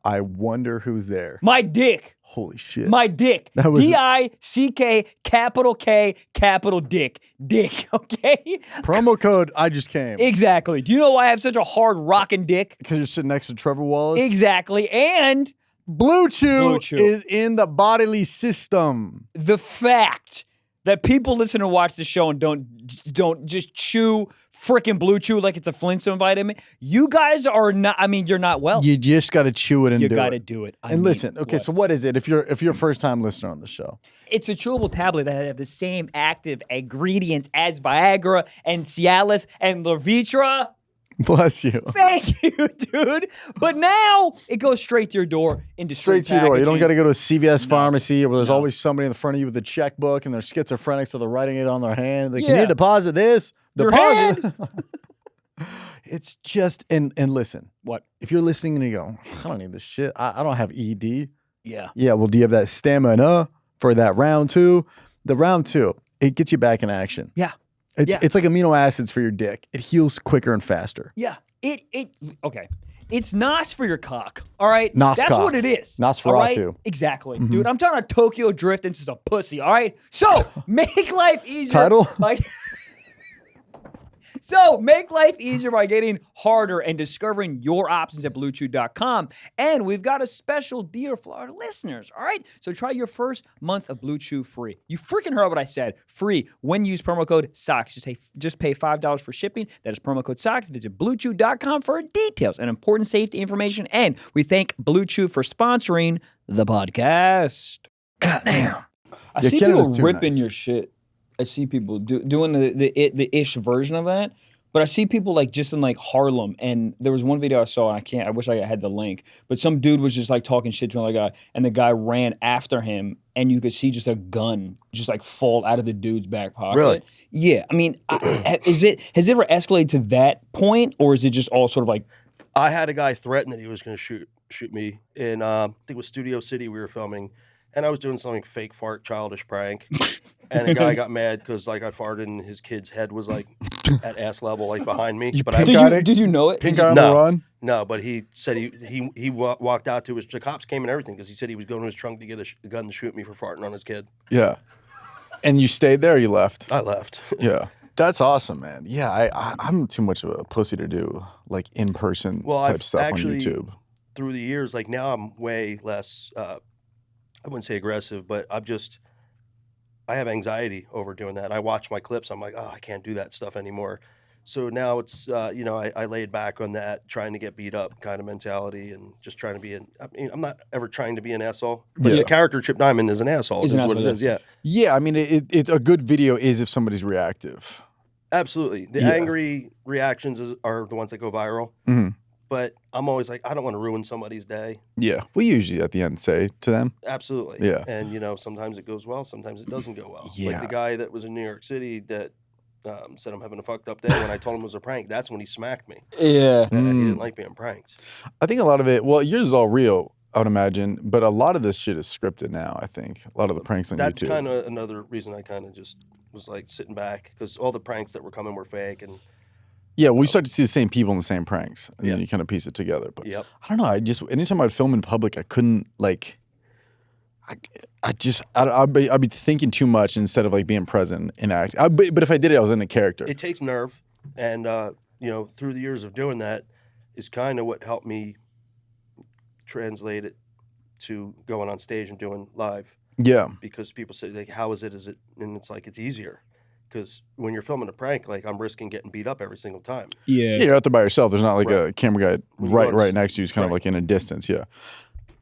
I wonder who's there. My dick. Holy shit. My dick. That was- D-I-C-K, capital K, capital dick. Dick, okay? Promo code I just came. Exactly. Do you know why I have such a hard rockin' dick? Because you're sitting next to Trevor Wallace. Exactly. And Blue Chew, Blue Chew. is in the bodily system. the fact that people listen and watch the show and don't just chew freaking Blue Chew like it's a Flintstone vitamin. You guys are not. I mean, you're not well. You just got to chew it and You do gotta it. do it. I And mean, listen, okay, what? so what is it? If you're a first time listener on the show, It's a chewable tablet that have the same active ingredients as Viagra and Cialis and Levitra. bless you. Thank you, dude. But now it goes straight to your door in Straight to your door. You don't got to packaging. go to a CVS pharmacy where there's No. always somebody in front of you with a checkbook and they're schizophrenic, so they're writing it on their hand. Like, you Yeah. need to deposit this. Your Deposit. It's just and listen. What? If you're listening and you go, I don't need this shit. I don't have ED. Yeah. Yeah, well, do you have that stamina for that round 2? The round 2, it gets you back in action. Yeah. It's like amino acids for your dick. It heals quicker and faster. Yeah. Okay. It's Nos for your cock. All right. Nos That's cock. what it is. Nosferatu. All right? Exactly. Dude, I'm talking about Tokyo Drift and just a pussy. All right. So make life easier. Title? Like So make life easier by getting harder and discovering your options at BlueChew.com. And we've got a special deal for our listeners, all right? So try your first month of Blue Chew free. You freaking heard what I said. Free when you use promo code SOCKS. Just pay $5 for shipping. That is promo code SOCKS. Visit BlueChew.com for details and important safety information. And we thank Blue Chew for sponsoring the podcast. Goddamn. I Yeah, see Canada's people too ripping nice. your shit. I see people doing the ish version of that, but I see people like just in like Harlem, and there was one video I saw, and I wish I had the link, but some dude was just like talking shit to another guy, and the guy ran after him, and you could see just a gun just like fall out of the dude's back pocket. Really? Yeah. I mean, has it ever escalated to that point, or is it just all sort of like? I had a guy threaten that he was going to shoot me in, I think it was Studio City we were filming, and I was doing something fake fart, childish prank. And a guy got mad because like I farted and his kid's head was like at ass level, like behind me. But pink I got it? Did you know it? Pink eye on No. the run? no, but he said he walked out to his. The cops came and everything because he said he was going to his trunk to get a gun to shoot me for farting on his kid. Yeah. And you stayed there or you left? I left. Yeah. That's awesome, man. Yeah, I'm too much of a pussy to do like in-person Well, type I've stuff actually, on YouTube. through the years, like now I'm way less. I wouldn't say aggressive, but I have anxiety over doing that. I watch my clips. I'm like, oh, I can't do that stuff anymore. So now it's, I laid back on that, trying to get beat up kind of mentality and just trying to be I'm not ever trying to be an asshole. But Yeah. the character Chip Diamond is an asshole. Is Is an what it asshole, is, yeah. Yeah, I mean, a good video is if somebody's reactive. Absolutely. The angry reactions are the ones that go viral. Mm-hmm. But I'm always like, I don't want to ruin somebody's day. Yeah. We usually at the end say to them. Absolutely. Yeah. And, sometimes it goes well, sometimes it doesn't go well. Yeah. Like the guy that was in New York City that said I'm having a fucked up day when I told him it was a prank, that's when he smacked me. Yeah. And he didn't like being pranked. I think a lot of it, well, yours is all real, I would imagine, but a lot of this shit is scripted now, I think. A lot of the pranks on That's YouTube. kind of another reason I kind of just was like sitting back because all the pranks that were coming were fake. And yeah, well, you start to see the same people in the same pranks, and then you kind of piece it together. But I don't know. Anytime I'd film in public, I couldn't like. I'd be thinking too much instead of like being present and acting. But if I did it, I was in a character. It takes nerve, and through the years of doing that, is kind of what helped me translate it to going on stage and doing live. Yeah, because people say like, "How is it?" And it's like it's easier. Because when you're filming a prank, like I'm risking getting beat up every single time. Yeah. You're out there by yourself. There's not like a camera guy right next to you. It's kind of like in a distance. Yeah.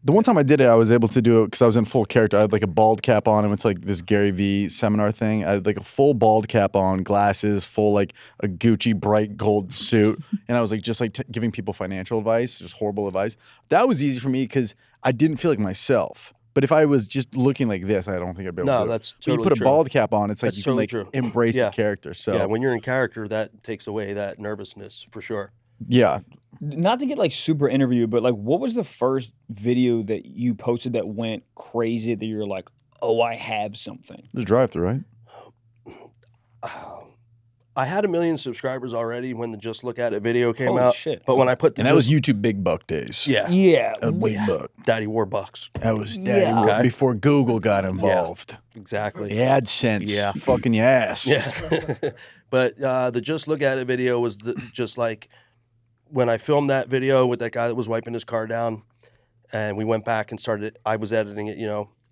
The one time I did it, I was able to do it because I was in full character. I had like a bald cap on. I went to like this Gary Vee seminar thing. I had like a full bald cap on, glasses, full like a Gucci bright gold suit. And I was like just like giving people financial advice, just horrible advice. That was easy for me because I didn't feel like myself. But if I was just looking like this, I don't think I'd be able to do it. No, that's totally you put true. a bald cap on, it's like That's you can totally like true. embrace the character. So yeah, when you're in character, that takes away that nervousness for sure. Yeah. Not to get like super interview, but like what was the first video that you posted that went crazy that you're like, oh, I have something? There's drive-through, right? I had 1 million subscribers already when the Just Look At It video came Holy out. shit. But when I put the And that was YouTube big buck days. Yeah. Yeah. A big buck. Daddy Warbucks. That was Daddy before Google got involved. Exactly. AdSense. Yeah. Fucking your ass. Yeah. But the Just Look At It video was just like when I filmed that video with that guy that was wiping his car down, and we went back and started. I was editing it.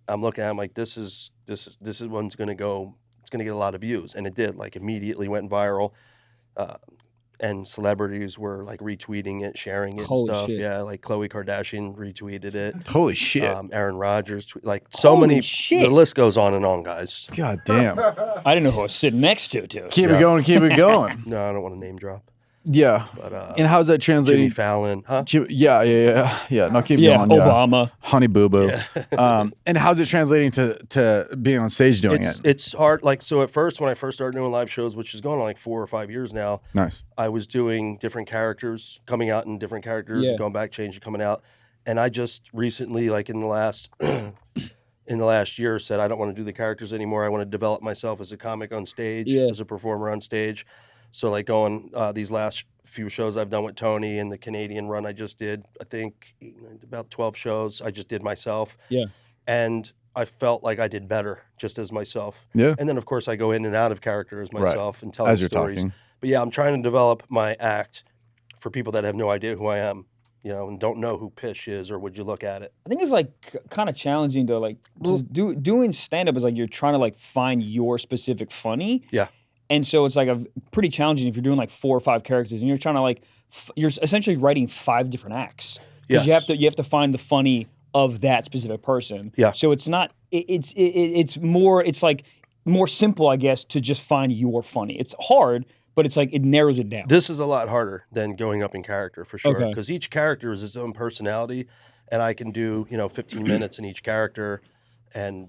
I'm looking at him like this is one's gonna go. It's gonna get a lot of views, and it did. Like immediately went viral, and celebrities were like retweeting it, sharing it, Holy and stuff. shit. Yeah, like Khloe Kardashian retweeted it. Holy shit. Aaron Rodgers, like so Holy many. shit. The list goes on and on, guys. God damn. I didn't know who I was sitting next to, too. Keep it going, keep it going. No, I don't want to name drop. Yeah. But And how's that translating? Jimmy Fallon, huh? Yeah. No, keep Yeah, going. Obama. Honey Boo Boo. And how's it translating to being on stage doing it? It's hard. Like, so at first, when I first started doing live shows, which is going on like 4 or 5 years now, Nice. I was doing different characters, coming out in different characters, Yeah. going back, changing, coming out. And I just recently, like in the last year, said I don't want to do the characters anymore. I want to develop myself as a comic on stage, as a performer on stage. So like going these last few shows I've done with Tony and the Canadian run I just did, I think about 12 shows I just did myself. Yeah. And I felt like I did better just as myself. Yeah. And then of course I go in and out of character as myself and tell As you're stories. talking. But yeah, I'm trying to develop my act for people that have no idea who I am, and don't know who Pish is or would you look at it. I think it's like kind of challenging though. Like doing stand up is like you're trying to like find your specific funny. Yeah. And so it's like a pretty challenging if you're doing like 4 or 5 characters and you're trying to like you're essentially writing 5 different acts because Yes. you have to find the funny of that specific person. Yeah. So it's not it's like more simple, I guess, to just find your funny. It's hard, but it's like it narrows it down. This is a lot harder than going up in character for sure Okay. because each character is its own personality, and I can do 15 minutes in each character, and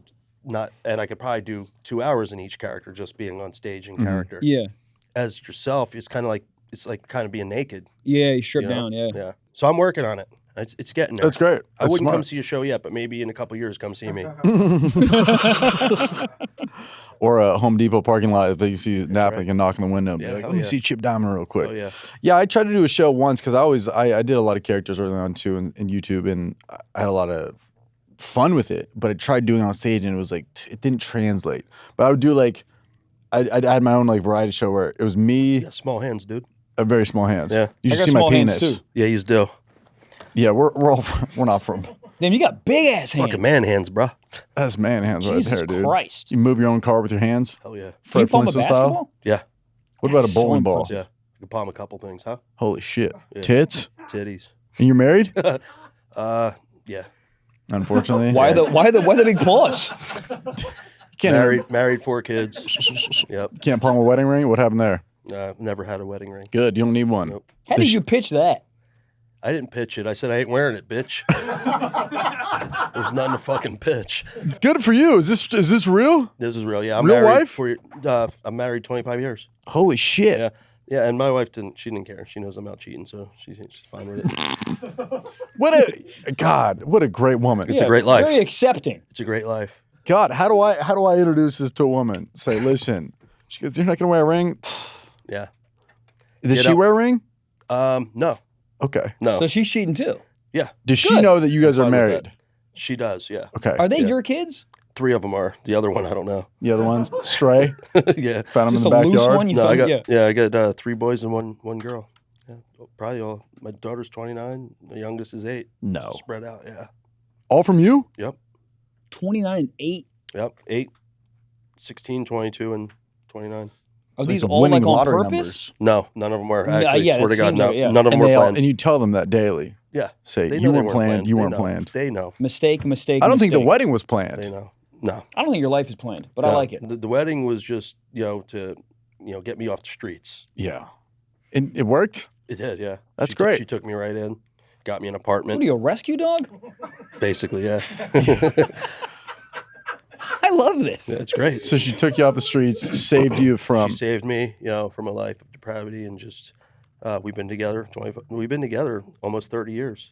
I could probably do 2 hours in each character just being on stage in character. Yeah. As yourself, it's kind of like kind of being naked. Yeah, you strip you know? down, yeah. Yeah. So I'm working on it. It's getting there. That's great. I That's wouldn't smart. come see a show yet, but maybe in a couple years, come see me. Or a Home Depot parking lot if they see you napping and knock on the window and be Yeah, like, hell let me yeah. see Chip Diamond real quick. Oh yeah. Yeah, I tried to do a show once because I did a lot of characters early on too in YouTube, and I had a lot of fun with it. But I tried doing it on stage, and it was like it didn't translate. But I would do like I had my own like variety show where it was me, You got small hands, dude. very small hands. Yeah. You I should got see my small hands, penis. too. Yeah, you do. Yeah, we're not from Damn, you got big ass hands. Fucking man hands, bro. that's man hands Jesus right there, dude. Christ. You move your own car with your hands. Hell yeah. Can you Fred palm a Flintstone basketball? style. Yeah. What about a That's so bowling ball? impressive. Yeah. You can palm a couple things, huh? Holy shit. Yeah. Tits? Titties. And you're married? Yeah. Unfortunately. Why the big pause? Can't Married 4 kids. Yep. Can't palm a wedding ring? What happened there? Never had a wedding ring. Good. You don't need one. Nope. How did you pitch that? I didn't pitch it. I said I ain't wearing it, bitch. There's nothing to fucking pitch. Good for you. Is this real? This is real. Yeah, I'm Real married wife? I'm married 25 years. Holy shit. Yeah. Yeah, and my wife didn't care. She knows I'm out cheating, so she's fine with it. What a great woman. It's a great life. Very accepting. It's a great life. God, how do I introduce this to a woman? Say, listen, she goes, you're not gonna wear a ring? Yeah. Does she wear a ring? No. Okay. No. So she's cheating too. Yeah. Does she know that you guys are fine with married? that. She does, yeah. Okay. Are they your kids? 3 of them are. The other one, I don't know. The other ones? Stray? Yeah. Found them Just in the a loose backyard? one? You No, found, I got 3 boys and one girl. Yeah. Probably all. My daughter's 29. The youngest is 8. No. Spread out, yeah. All from you? Yep. 29 and 8. Yep. 8, 16, 22, and 29. Are It's these the all winning like on lottery purpose? numbers. No, none of them were. Yeah, Actually, yeah, swear to that God, seems no, like, yeah. none of them were planned. And you tell them that daily. Yeah. Say, They you know weren't they planned. You They weren't know. planned. They know. Mistake. I don't think the wedding was planned. They know. No. I don't think your life is planned, but I No. like it. The wedding was just, to, get me off the streets. Yeah. And it worked? It did, yeah. That's great. She took me right in, got me an What apartment. are you, a rescue dog? Basically, yeah. I love this. Yeah, it's great. So she took you off the streets, saved you from... She saved me, from a life of depravity, and just we've been together almost 30 years.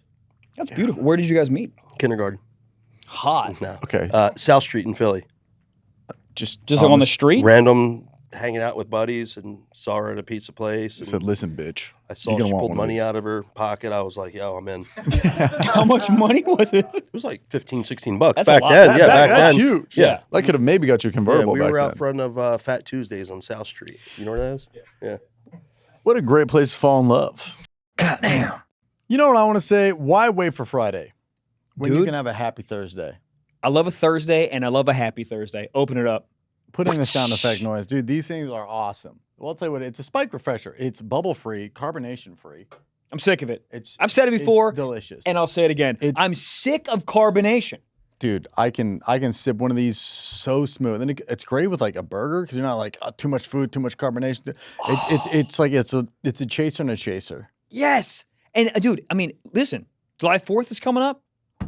That's beautiful. Where did you guys meet? Kindergarten. Hot. No. Okay. South Street in Philly. Just Just like on the street? Random hanging out with buddies and saw her at a pizza place. I said, listen, bitch. I saw you're she gonna want pulled one of money these. out of her pocket. I was like, yo, I'm in. How much money was it? It was like $15, $16 That's a back lot. then. That's Back then. huge. Yeah. I could have maybe got you a Yeah, convertible we back were out then. front of Fat Tuesdays on South Street. You know where that is? Yeah. What a great place to fall in love. God damn. You know what I want to say? Why wait for Friday when you Dude. can have a happy Thursday? I love a Thursday and I love a happy Thursday. Open it up. Put in the sound effect noise. Dude, these things are awesome. Well, I'll tell you what, it's a spike refresher. It's bubble-free, carbonation-free. I'm sick of it. It's I've said it before, It's delicious. and I'll say it again. I'm sick of carbonation. Dude, I can sip one of these so smooth. And it's great with like a burger because you're not like too much food, too much carbonation. It's like it's a chaser and a chaser. Yes. And dude, I mean, listen, July 4th is coming up.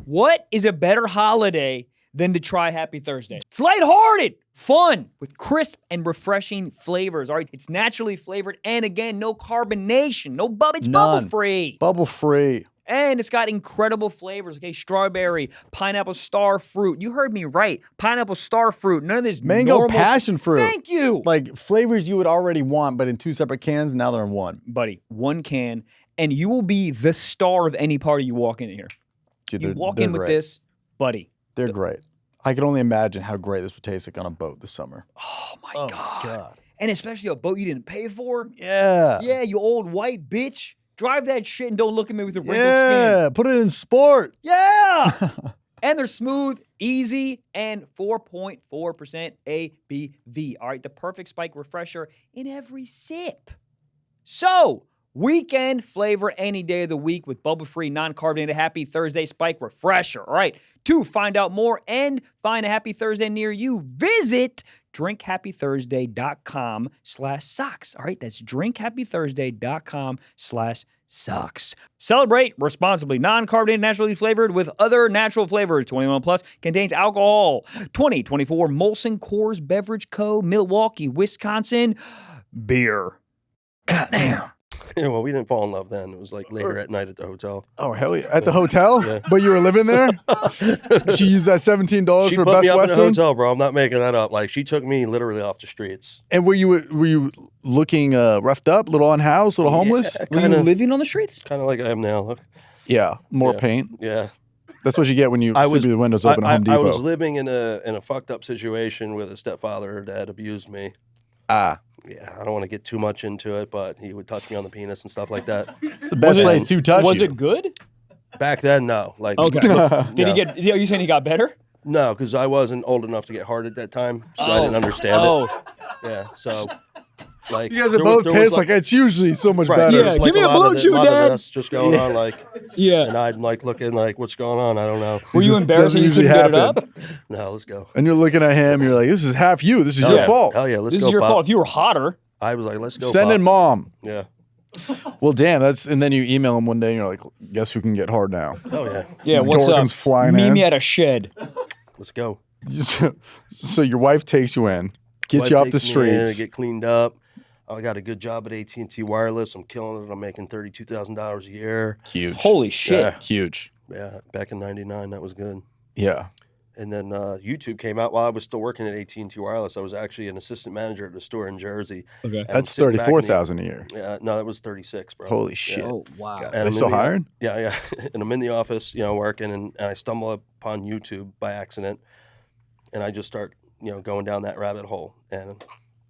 What is a better holiday than to try Happy Thursday? It's lighthearted, fun, with crisp and refreshing flavors. All right, it's naturally flavored, and again, no carbonation, no bubble. It's None. bubble-free. Bubble-free. And it's got incredible flavors, okay? Strawberry, pineapple star fruit. You heard me right. Pineapple star fruit. None of this Mango normal passion fruit. Thank you. Like flavors you would already want, but in 2 separate cans, now they're in one. Buddy, one can, and you will be the star of any party you walk in here. Dude, You walk they're in with great. this, buddy. They're great. I can only imagine how great this would taste like on a boat this summer. Oh my Oh, God. And especially a boat you didn't pay for. Yeah. Yeah, you old white bitch. Drive that shit and don't look at me with your wrinkled Yeah. skin. Put it in sport. Yeah. And they're smooth, easy, and 4.4% ABV. All right, the perfect spike refresher in every sip. So, weekend flavor any day of the week with bubble-free, non-carbonated Happy Thursday Spike Refresher. All right, to find out more and find a Happy Thursday near you, visit drinkhappythursday.com/socks. All right, that's drinkhappythursday.com/socks. Celebrate responsibly. Non-carbonated, naturally flavored with other natural flavors. 21 plus contains alcohol. 2024 Molson Coors Beverage Co., Milwaukee, Wisconsin. Beer. Goddamn. Yeah, well, we didn't fall in love then. It was like later at night at the hotel. Oh, hell yeah. At the hotel? Yeah. But you were living there? She used that $17 She for put Best me up in a Western? hotel, bro. I'm not making that up. Like, she took me literally off the streets. And were you looking roughed up, little unhoused, little homeless? Yeah, Were you living on the streets? Kind of like I am now. Look. Yeah, more Yeah. paint. Yeah. That's what you get when you I sleep was with the windows open at Home Depot. I was living in a fucked up situation with a stepfather that abused me. Ah, Yeah, I don't want to get too much into it, but he would touch me on the penis and stuff like that. it's the best place to touch Was you. it good? Back then, no. Like, Okay. no. Did he get? Are you saying he got better? No, because I wasn't old enough to get hard at that time, so I didn't understand it. Yeah, so like You guys are there was- both there was, pits. Like, it's usually so much right, better. there was, Yeah, give me a lot blue of chew, lot of Dad. this just going on, like, Yeah. and I'd like looking like, what's going on? I don't know. Were you This embarrassed that doesn't you couldn't usually get it happen. up? No, let's go. And you're looking at him, you're like, this is half you. This is your Yeah. fault. Hell yeah, let's This go. is your Pop. fault. If you were hotter, I was like, let's go. Send in Pops. mom. Yeah. Well, damn. And then you email him one day and you're like, guess who can get hard now? Oh yeah. Yeah, The what's door up? comes flying Meet in. me at a shed. Let's go. So your wife takes you in, gets Wife you off the takes me in, streets. get cleaned up. I got a good job at AT&T Wireless. I'm killing it. I'm making $32,000 a year. Huge. Holy shit. Yeah. Huge. Yeah, back in '99, that was good. Yeah. And then YouTube came out while I was still working at AT&T Wireless. I was actually an assistant manager at a store in Jersey. Okay. And I'm That's sitting back in the- $34,000 a year. Yeah, no, that was 36, bro. Holy shit. Oh, wow. And They I'm still in the- hiring? Yeah. And I'm in the office, working, and I stumble upon YouTube by accident, and I just start, going down that rabbit hole. And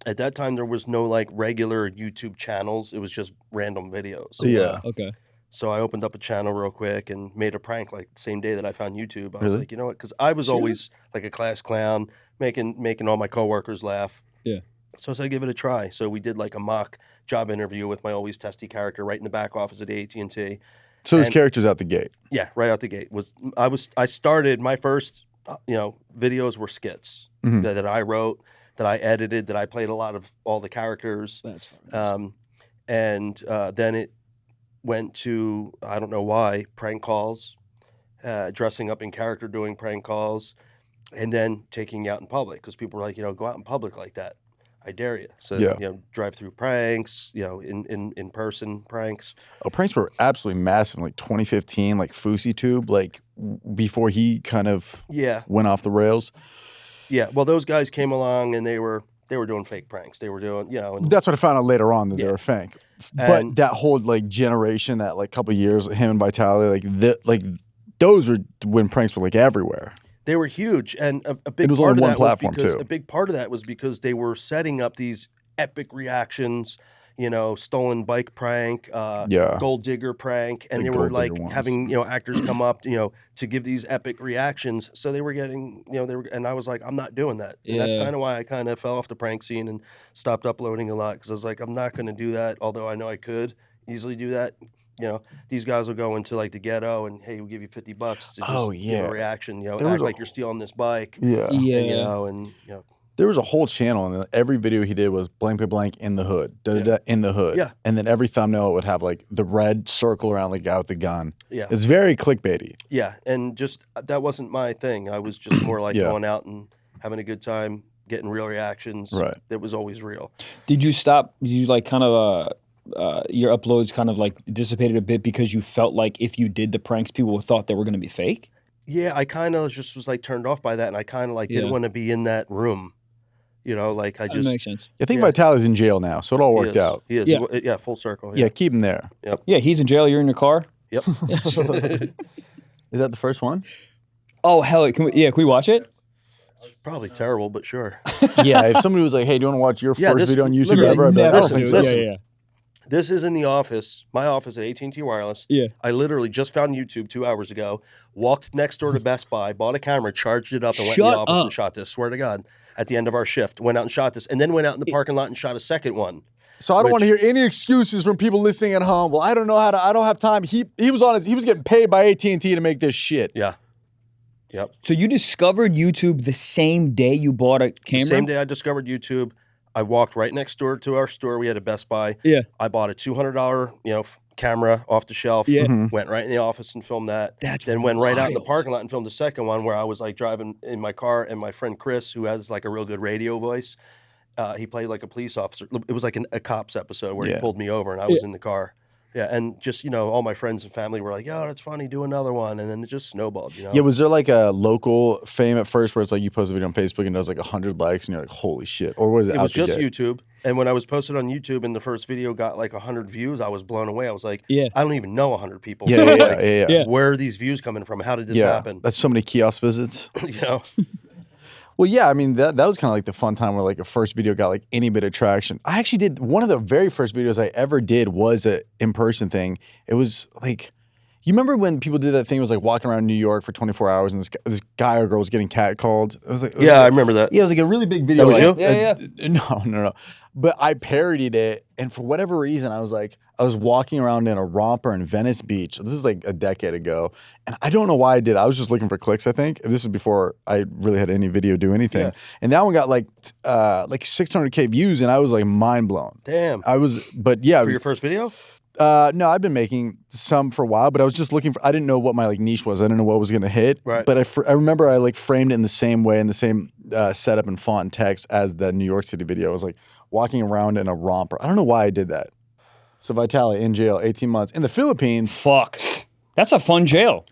at that time, there was no like regular YouTube channels. It was just random videos. Yeah. Okay. So I opened up a channel real quick and made a prank like the same day that I found YouTube. I was Really? like, you know what? Because I was always like a class clown, making all my coworkers laugh. Yeah. So I said, give it a try. So we did like a mock job interview with my always testy character right in the back office at AT&T. So his And- character's out the gate. Yeah, right out the gate. I started my first videos were skits Mhm. that I wrote, that I edited, that I played a lot of all the characters. That's fine. And then it went to, I don't know why, prank calls, dressing up in character, doing prank calls, and then taking you out in public because people were like, go out in public like that. I dare you. So, Yeah. drive through pranks, in person pranks. Oh, pranks were absolutely massive in like 2015, like FouseyTube, like before he kind of Yeah. went off the rails. Yeah. Well, those guys came along and they were doing fake pranks. They were doing, and That's what I found out later on that they Yeah. were fake. But And- that whole like generation, that like couple of years, him and Vitali, those were when pranks were like everywhere. they were huge. And a big It was part on of one that platform, was because too. a big part of that was because they were setting up these epic reactions, stolen bike prank, Yeah. gold digger prank, and The they were gold like digger ones. having actors come up to give these epic reactions. So they were getting and I was like, I'm not doing that. And that's Yeah. kind of why I kind of fell off the prank scene and stopped uploading a lot because I was like, I'm not going to do that. Although I know I could easily do that. These guys will go into like the ghetto and hey, we'll give you $50 to just Oh, give yeah. a reaction. There act was a- like you're stealing this bike. Yeah. Yeah. And There was a whole channel, and every video he did was blank by blank in the hood, in the hood. Yeah. And then every thumbnail would have like the red circle around the guy with the gun. yeah, It's very clickbaity. yeah, and just that wasn't my thing. I was just more like Yeah. going out and having a good time, getting real reactions. Right. That was always real. Did you stop? Did you like kind of your uploads kind of like dissipated a bit because you felt like if you did the pranks, people thought they were going to be fake? Yeah, I kind of just was like turned off by that, and I kind of like Yeah. didn't want to be in that room. Like I That just makes sense. I think Yeah. Vitali's in jail now, so it all he worked is. out. He is. Yeah. Yeah, full circle. Yeah, keep him there. Yeah, he's in jail. You're in your car. Yep. Is that the first one? Oh hell! Can we watch it? Probably terrible, but sure. Yeah, if somebody was like, hey, do you want to watch your Yeah, first this- video on YouTube literally, ever? I'd be like, I don't listen, think so. listen. Yeah. This is in the office, my office at AT&T Wireless. Yeah. I literally just found YouTube 2 hours ago, walked next door to Best Buy, bought a camera, charged it up, and went in Shut the office up. and shot this. Swear to God. At the end of our shift, went out and shot this, and then went out in the parking lot and shot a second one. So I don't want to hear any excuses from people listening at home. Well, I don't know how to. I don't have time. He was getting paid by AT&T to make this shit. Yeah. Yep. So you discovered YouTube the same day you bought a camera? The same day I discovered YouTube, I walked right next door to our store. We had a Best Buy. Yeah. I bought a $200, camera off the shelf. Yeah. Went right in the office and filmed that. That's then went right out in the wild. parking lot and filmed the second one where I was like driving in my car and my friend Chris, who has like a real good radio voice, he played like a police officer. It was like a cops episode where he Yeah. pulled me over and I was in the car. Yeah, and just all my friends and family were like, "Yo, that's funny. Do another one," and then it just snowballed. Yeah, was there like a local fame at first where it's like you post a video on Facebook and it does like 100 likes and you're like, holy shit? Or was it It out was the just gate? YouTube, and when I was posted on YouTube and the first video got like 100 views, I was blown away. I was like, Yeah. I don't even know 100 people. Yeah, Like, Yeah. Where are these views coming from? How did this Yeah, happen? that's so many kiosk visits. Well, yeah, I mean, that was kind of like the fun time where like a first video got like any bit of traction. I actually did, one of the very first videos I ever did was a in-person thing. It was like, You remember when people did that thing? It was like walking around New York for 24 hours, and this guy or girl was getting catcalled. It was like, I remember that. Yeah, it was like a really big video. That was like, you? Yeah. No. But I parodied it, and for whatever reason, I was walking around in a romper in Venice Beach. This is like a decade ago, and I don't know why I did. I was just looking for clicks, I think. This is before I really had any video do anything. Yeah. And that one got like 600K views, and I was like mind blown. Damn. But yeah. For your first video? No, I've been making some for a while, but I was just looking for. I didn't know what my like niche was. I didn't know what was going to hit. Right. But I remember I like framed it in the same way, in the same setup and font and text as the New York City video. I was like walking around in a romper. I don't know why I did that. So Vitali in jail, 18 months in the Philippines. Fuck, that's a fun jail.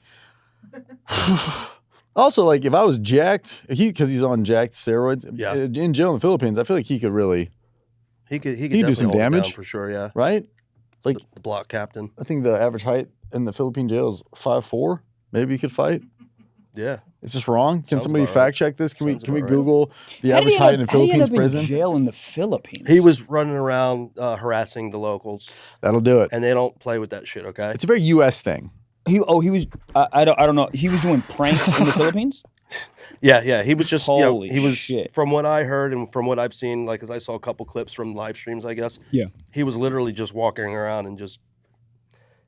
Also, like if I was jacked, because he's on jacked steroids. Yeah. In jail in the Philippines, I feel like he could really. He could do some damage for sure. Yeah. Right. Like the block captain. I think the average height in the Philippine jail is 5'4". Maybe he could fight. Yeah. Is this wrong? Can Sounds somebody about fact check this? Can Sounds we about Google the average height in a Philippines prison? In jail in the Philippines. He was running around harassing the locals, That'll do it. and they don't play with that shit. Okay. It's a very U.S. thing. He was. I don't know. He was doing pranks in the Philippines. Yeah. He was just. Holy he was. shit. From what I heard and from what I've seen, like, as I saw a couple clips from live streams, I guess. Yeah. He was literally just walking around and just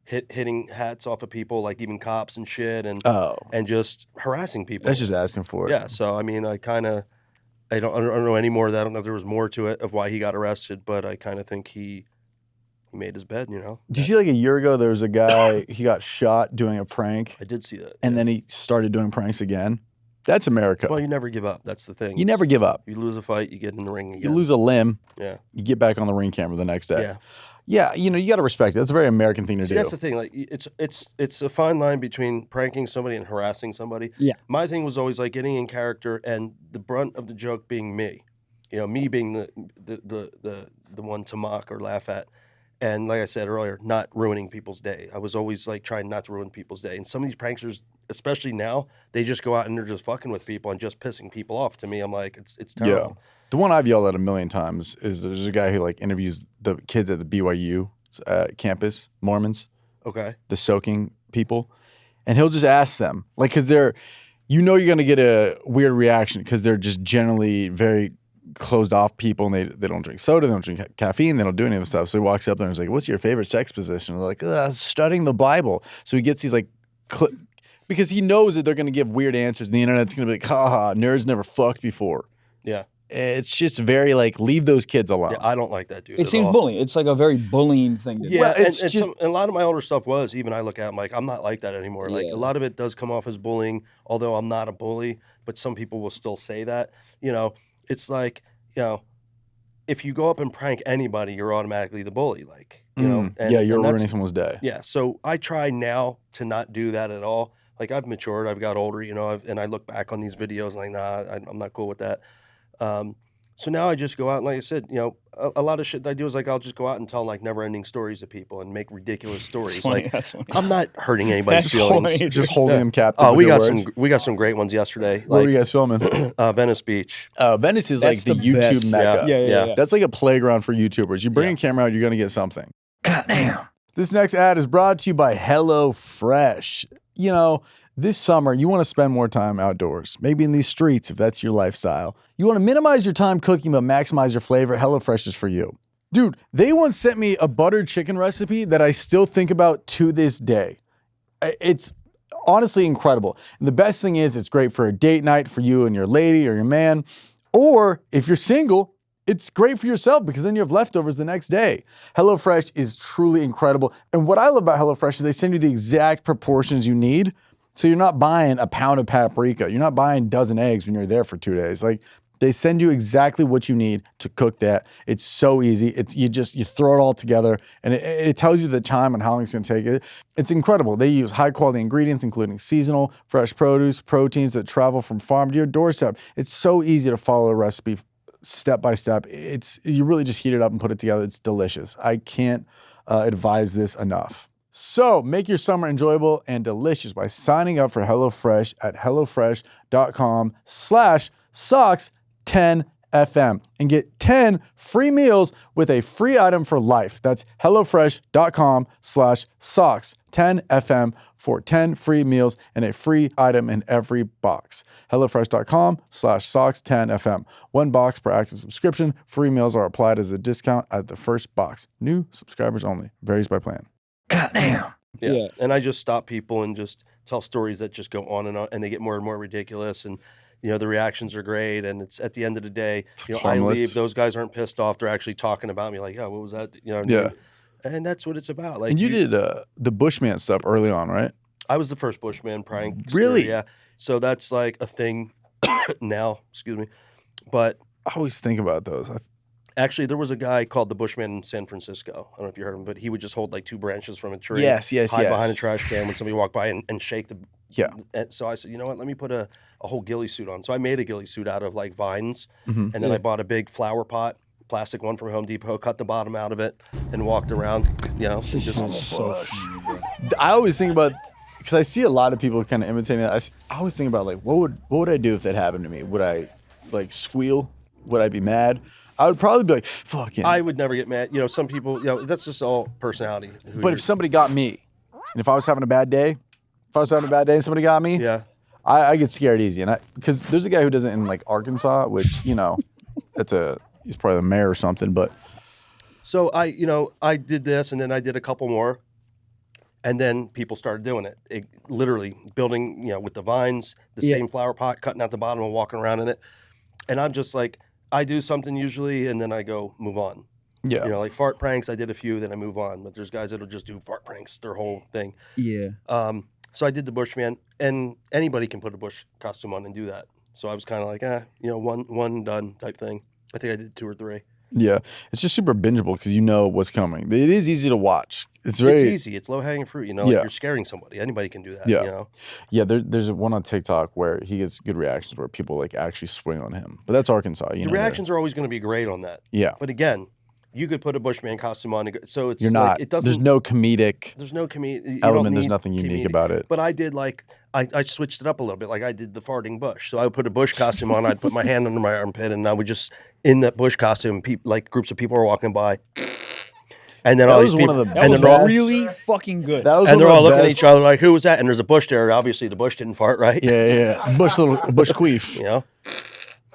hitting hats off of people, like even cops and shit, and just harassing people. That's just asking for it. Yeah. So I mean, I don't know any more of that. I don't know if there was more to it of why he got arrested, but I kind of think he made his bed. Do you see like a year ago there was a guy he got shot doing a prank? I did see that. And then he started doing pranks again. That's America. Well, you never give up. That's the thing. You never give up. You lose a fight, you get in the ring again. You lose a limb. Yeah. You get back on the ring camera the next day. Yeah. Yeah, you got to respect it. That's a very American thing to do. That's the thing. Like, it's a fine line between pranking somebody and harassing somebody. Yeah. My thing was always like getting in character and the brunt of the joke being me. Me being the one to mock or laugh at. And like I said earlier, not ruining people's day. I was always like trying not to ruin people's day. And some of these pranksters, especially now, they just go out and they're just fucking with people and just pissing people off. To me, I'm like, it's terrible. Yeah. The one I've yelled at a million times is there's a guy who like interviews the kids at the BYU campus, Mormons. Okay. The soaking people. And he'll just ask them, like, because they're, you're going to get a weird reaction because they're just generally very closed off people, and they don't drink soda, they don't drink caffeine, they don't do any of the stuff. So he walks up there and he's like, what's your favorite sex position? And they're like, studying the Bible. So he gets these like because he knows that they're going to give weird answers and the internet's going to be like, haha, nerds never fucked before. Yeah. It's just very like, leave those kids alone. Yeah, I don't like that dude. It seems bullying. It's like a very bullying thing to do. Yeah, Well, and, it's and just- some, and a lot of my older stuff was, even I look at, I'm like, I'm not like that anymore. Like, Yeah. a lot of it does come off as bullying, although I'm not a bully, but some people will still say that. It's like, if you go up and prank anybody, you're automatically the bully. Like, and, yeah, you're and that's- ruining someone's day. Yeah, so I try now to not do that at all. Like, I've matured, I've got older, and I look back on these videos and like, nah, I'm not cool with that. So now I just go out and, like I said, a lot of shit that I do is like I'll just go out and tell like never-ending stories to people and make ridiculous stories. funny, Like, that's funny. I'm not hurting anybody's That's feelings. funny. Just holding them captive. Oh, with we your got words. we got some great ones yesterday. Where were Like you guys filming? Venice Beach. Venice is That's like the the YouTube best. mecca. Yeah. That's like a playground for YouTubers. You bring Yeah. a camera out, you're going to get something. Goddamn. This next ad is brought to you by HelloFresh. This summer, you want to spend more time outdoors, maybe in these streets if that's your lifestyle. You want to minimize your time cooking but maximize your flavor. HelloFresh is for you. Dude, they once sent me a buttered chicken recipe that I still think about to this day. It's honestly incredible. And the best thing is it's great for a date night for you and your lady or your man. Or if you're single, it's great for yourself because then you have leftovers the next day. HelloFresh is truly incredible. And what I love about HelloFresh is they send you the exact proportions you need. So you're not buying a pound of paprika. You're not buying a dozen eggs when you're there for 2 days. Like, they send you exactly what you need to cook that. It's so easy. You throw it all together, and it tells you the time and how long it's going to take. It's incredible. They use high quality ingredients, including seasonal, fresh produce, proteins that travel from farm to your doorstep. It's so easy to follow a recipe step by step. You really just heat it up and put it together. It's delicious. I can't advise this enough. So make your summer enjoyable and delicious by signing up for HelloFresh at HelloFresh.com/socks10 10FM and get 10 free meals with a free item for life. That's HelloFresh.com/socks. 10FM for 10 free meals and a free item in every box. HelloFresh.com/socks 10FM. One box per active subscription. Free meals are applied as a discount at the first box. New subscribers only. Varies by plan. Goddamn. Yeah. And I just stop people and just tell stories that just go on, and they get more and more ridiculous. And, the reactions are great. And it's at the end of the day, I leave. Those guys aren't pissed off. They're actually talking about me like, what was that? Yeah. And that's what it's about. Like, and you did the Bushman stuff early on, right? I was the first Bushman prank. Really? Yeah. So that's like a thing now. Excuse me. But I always think about those. actually, there was a guy called the Bushman in San Francisco. I don't know if you heard of him, but he would just hold like 2 branches from a tree. Yes. Hide behind a trash can when somebody walked by and shake the. Yeah. And so I said, you know what? Let me put a whole ghillie suit on. So I made a ghillie suit out of like vines, and then I bought a big flower pot. Plastic one from Home Depot, cut the bottom out of it, and walked around, I always think about, because I see a lot of people kind of imitating that. I always think about like, what would I do if that happened to me? Would I like squeal? Would I be mad? I would probably be like, fucking. I would never get mad. Some people, that's just all personality. But if somebody got me, and if I was having a bad day, and somebody got me, I get scared easy. And because there's a guy who does it in like Arkansas, which, he's probably the mayor or something, but. So I did this, and then I did a couple more, and then people started doing it. Literally building, with the vines, the same flower pot, cutting out the bottom and walking around in it. And I'm just like, I do something usually, and then I go move on. Yeah. Like fart pranks, I did a few, then I move on. But there's guys that'll just do fart pranks, their whole thing. Yeah. So I did the Bushman, and anybody can put a bush costume on and do that. So I was kind of like, one done type thing. I think I did 2 or 3. Yeah, it's just super bingeable because you know what's coming. It is easy to watch. It's easy. It's low hanging fruit. You're scaring somebody. Anybody can do that. Yeah. There's one on TikTok where he gets good reactions where people like actually swing on him. But that's Arkansas. The reactions are always going to be great on that. Yeah. But again, you could put a Bushman costume on, so it's you're not. It doesn't. There's no comedic. There's no element. There's nothing unique about it. But I did I switched it up a little bit. Like I did the farting bush. So I would put a bush costume on. I'd put my hand under my armpit, and I would just in that bush costume. Groups of people were walking by, and then all these people. That was really fucking good. And they're all looking at each other like, "Who was that?" And there's a bush there. Obviously, the bush didn't fart, right? Yeah. Bush queef. Yeah.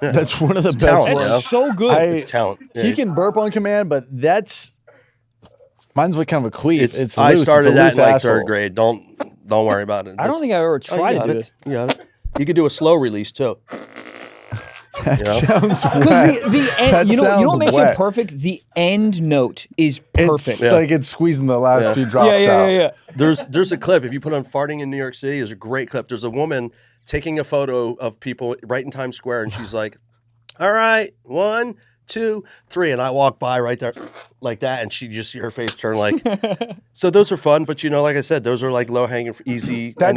That's one of the best talent, ones. That's so good. It's talent. Yeah. He can burp on command, but mine's what kind of a queef. It's loose. I started that in asshole. 3rd grade. Don't worry about it. I don't think I've ever tried to do this. Yeah. You could do a slow release too. That sounds wet. Because the end, you know what makes wet. it perfect? The end note is perfect. It's like it's squeezing the last few drops out. Yeah. There's a clip. If you put on farting in New York City, there's a great clip. There's a woman taking a photo of people right in Times Square, and she's like, all right, 1, 2, 3. And I walk by right there like that, and she just see her face turn like. So those are fun, but like I said, those are like low hanging, easy. But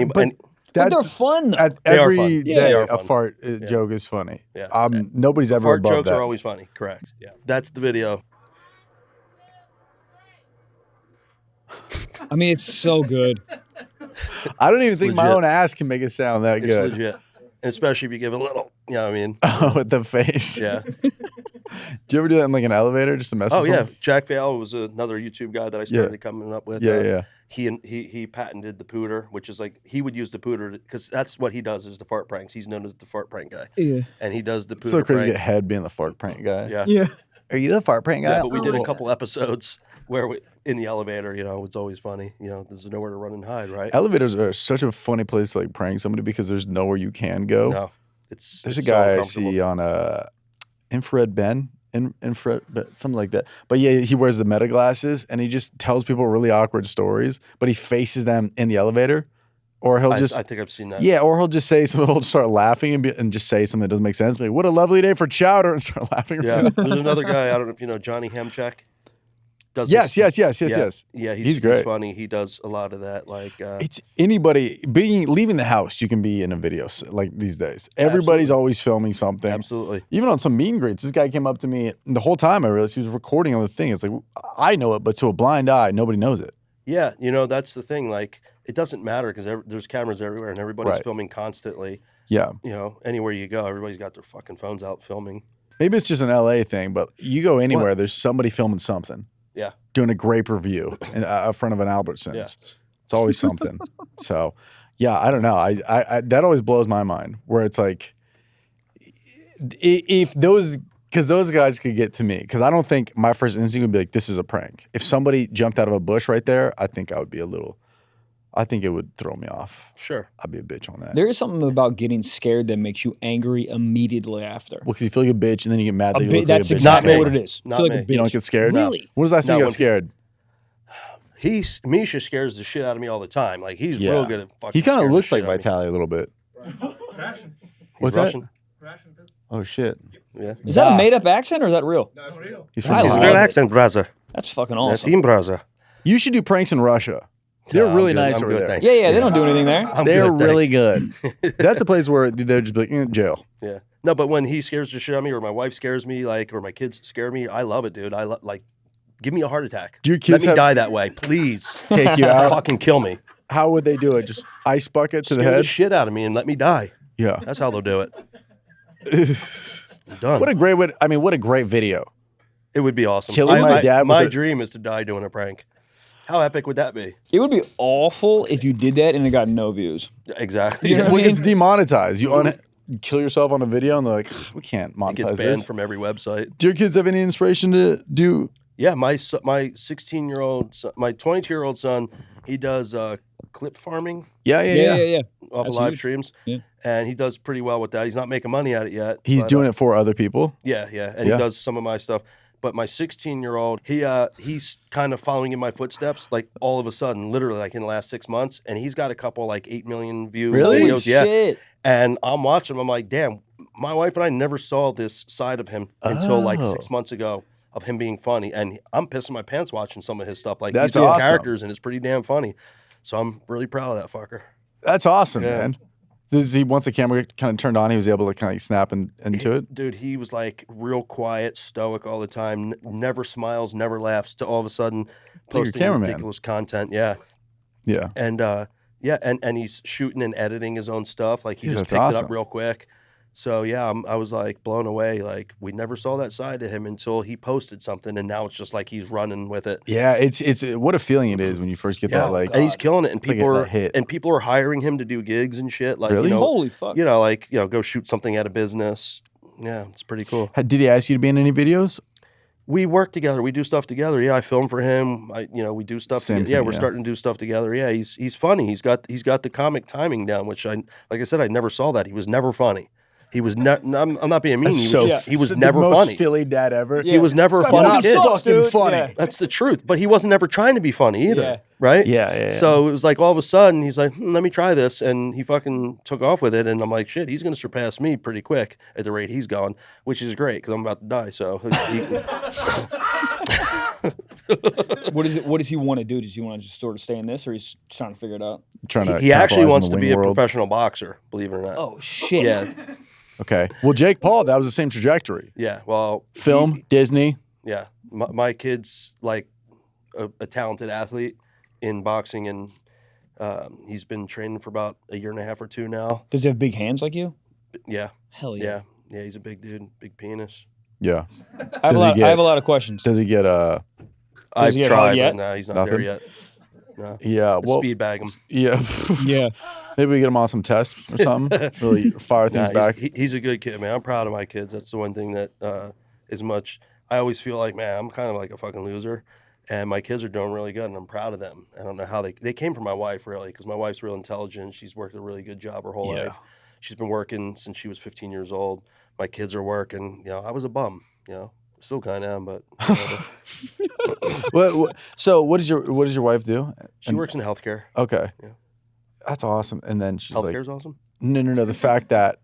they're fun. At They are every fun. day, They are a fun. fart joke is funny. Yeah. Nobody's ever Fart above jokes that. are always funny. Correct. Yeah. That's the video. I mean, it's so good. I don't even think my legit. own ass can make it sound that It's good. legit. And especially if you give a little, With the face. Yeah. Do you ever do that in like an elevator just to mess with Oh, yeah. someone? Jack Vale was another YouTube guy that I started coming up with. Yeah. He patented the pooter, which is like he would use the pooter because that's what he does is the fart pranks. He's known as the fart prank guy. Yeah. And he does the pooter It's so crazy to prank. get head being the fart prank guy. Yeah. Are you the fart prank guy? Yeah, but we did a couple episodes where in the elevator, it's always funny. There's nowhere to run and hide, right? Elevators are such a funny place to like prank somebody because there's nowhere you can go. No. There's a so guy I uncomfortable. see on Infrared Ben, Infrared, something like that. But yeah, he wears the meta glasses and he just tells people really awkward stories, but he faces them in the elevator. Or he'll I think I've seen that. Yeah, or he'll just say something, he'll start laughing and just say something that doesn't make sense. Like, what a lovely day for chowder, and start laughing. Yeah. There's another guy, I don't know if you know Johnny Hamchek. Yes. Yeah, He's great. He's funny. He does a lot of that. Like It's anybody leaving the house, you can be in a video like these days. Everybody's always filming something. Absolutely. Even on some meet and greets, this guy came up to me and the whole time I realized he was recording on the thing. It's like, I know it, but to a blind eye, nobody knows it. Yeah, that's the thing. Like, it doesn't matter because there's cameras everywhere and everybody's filming constantly. Yeah. Anywhere you go, everybody's got their fucking phones out filming. Maybe it's just an LA thing, but you go anywhere, there's somebody filming something. Yeah. Doing a grape review in front of an Albertsons. Yeah. It's always something. So, yeah, I don't know. I that always blows my mind where it's like, if those guys could get to me, because I don't think my first instinct would be like, this is a prank. If somebody jumped out of a bush right there, I think it would throw me off. Sure. I'd be a bitch on that. There is something about getting scared that makes you angry immediately after. Well, because you feel like a bitch and then you get mad that you look That's like a bitch. exactly what it is. Not feel me. like a bitch. You don't get scared? Really? When was the last time you got scared? Misha scares the shit out of me all the time. Like, he's real good at fucking He kind of scaring looks the like shit out of me. Vitali a little bit. He's Russian. Oh, shit. Yeah. Is that a made-up accent or is that real? No, it's real. He's I from love It's a it. real accent, brother. That's fucking That's awesome. him, brother. You should do pranks in Russia. They're No, really I'm good. nice I'm over good, there. thanks. Yeah, they don't do anything there. I'm They're good, thanks. really good. That's a place where they'll just be like, in jail. Yeah. No, but when he scares the shit out of me, or my wife scares me, like, or my kids scare me, I love it, dude. Like, give me a heart attack. Do your kids Let me die that way, please. take you out? Fucking kill me. How would they do it? Just ice bucket to Scare the head? shit out of me and let me die. Yeah. That's how they'll do it. I'm done. What a great video. It would be awesome. Killing my dad My with a- dream is to die doing a prank. How epic would that be? It would be awful if you did that and it got no views. Exactly. You know what I Well, mean? it's demonetized. You kill yourself on a video and they're like, we can't It monetize gets banned this. from every website. Do your kids have any inspiration to do? Yeah, my 16-year-old, my 22-year-old son, he does clip farming Yeah. off of That's live huge. streams, Yeah. and he does pretty well with that. He's not making money at it yet. He's but, doing it for other people. Yeah, and he does some of my stuff. But my 16-year-old, he's kind of following in my footsteps, like all of a sudden, literally like in the last 6 months, and he's got a couple like 8 million views Really? videos. Yeah, Shit. and I'm watching him. I'm like, damn, my wife and I never saw this side of him until like 6 months ago, of him being funny. And I'm pissing my pants watching some of his stuff. Like, That's he's doing awesome. characters, and it's pretty damn funny. So I'm really proud of that fucker. That's awesome, Yeah. man. Once the camera kind of turned on, he was able to kind of snap into it. Dude, he was like real quiet, stoic all the time, never smiles, never laughs, to all of a sudden like your posting cameraman. ridiculous content. Yeah. Yeah. And and he's shooting and editing his own stuff. Like, he Dude, just that's picked it awesome. up real quick. So yeah, I was like blown away. Like, we never saw that side of him until he posted something, and now it's just like he's running with it. Yeah, it's what a feeling it is when you first get that. Like, and he's killing it, and It's like people a are hit. and people are hiring him to do gigs and shit. Like, Really? Holy fuck. go shoot something at a business. Yeah, it's pretty cool. did he ask you to be in any videos? We work together. We do stuff together. Yeah, I film for him. We do stuff Same together. Yeah, thing, we're yeah. starting to do stuff together. Yeah, he's funny. He's got the comic timing down, which like I said, I never saw that. He was never funny. He was I'm not being mean. He was the never most funny. Philly dad ever. He was never a This guy funny fucking kid. sucks, Fucking dude. funny. Yeah. That's the truth. But he wasn't ever trying to be funny either. Yeah. Right? Yeah. So it was like all of a sudden he's like, let me try this, and he fucking took off with it. And I'm like, shit, he's gonna surpass me pretty quick at the rate he's going, which is great because I'm about to die. So What does he want to do? Does he want to just sort of stay in this, or he's trying to figure it out? Trying to he actually capitalize wants in to the be wing a world. professional boxer. Believe it or not. Oh shit. Yeah. Okay. Well, Jake Paul, that was the same trajectory. Yeah. Well, Film, Disney. Yeah, my kid's like a talented athlete in boxing, and he's been training for about a year and a half or two now. Does he have big hands like you? Yeah, Hell yeah. yeah, he's a big dude, big penis. Yeah. I have a lot of questions. Does he get I've he get tried, hard yet? but no, he's not there Nothing? yet. No, Yeah. Well, speed bag him. yeah. Yeah. Maybe we get him on some tests or something. Really fire things Nah, back. he's a good kid, man. I'm proud of my kids. That's the one thing that I always feel like, man, I'm kind of like a fucking loser, and my kids are doing really good, and I'm proud of them. I don't know how they came from my wife, really, because my wife's real intelligent. She's worked a really good job her whole life. She's been working since she was 15 years old. My kids are working. I was a bum. Still kind of am, but So what does your wife do? she works in healthcare. Okay. Yeah. That's awesome. And then she's like, Healthcare's awesome. no. The fact that,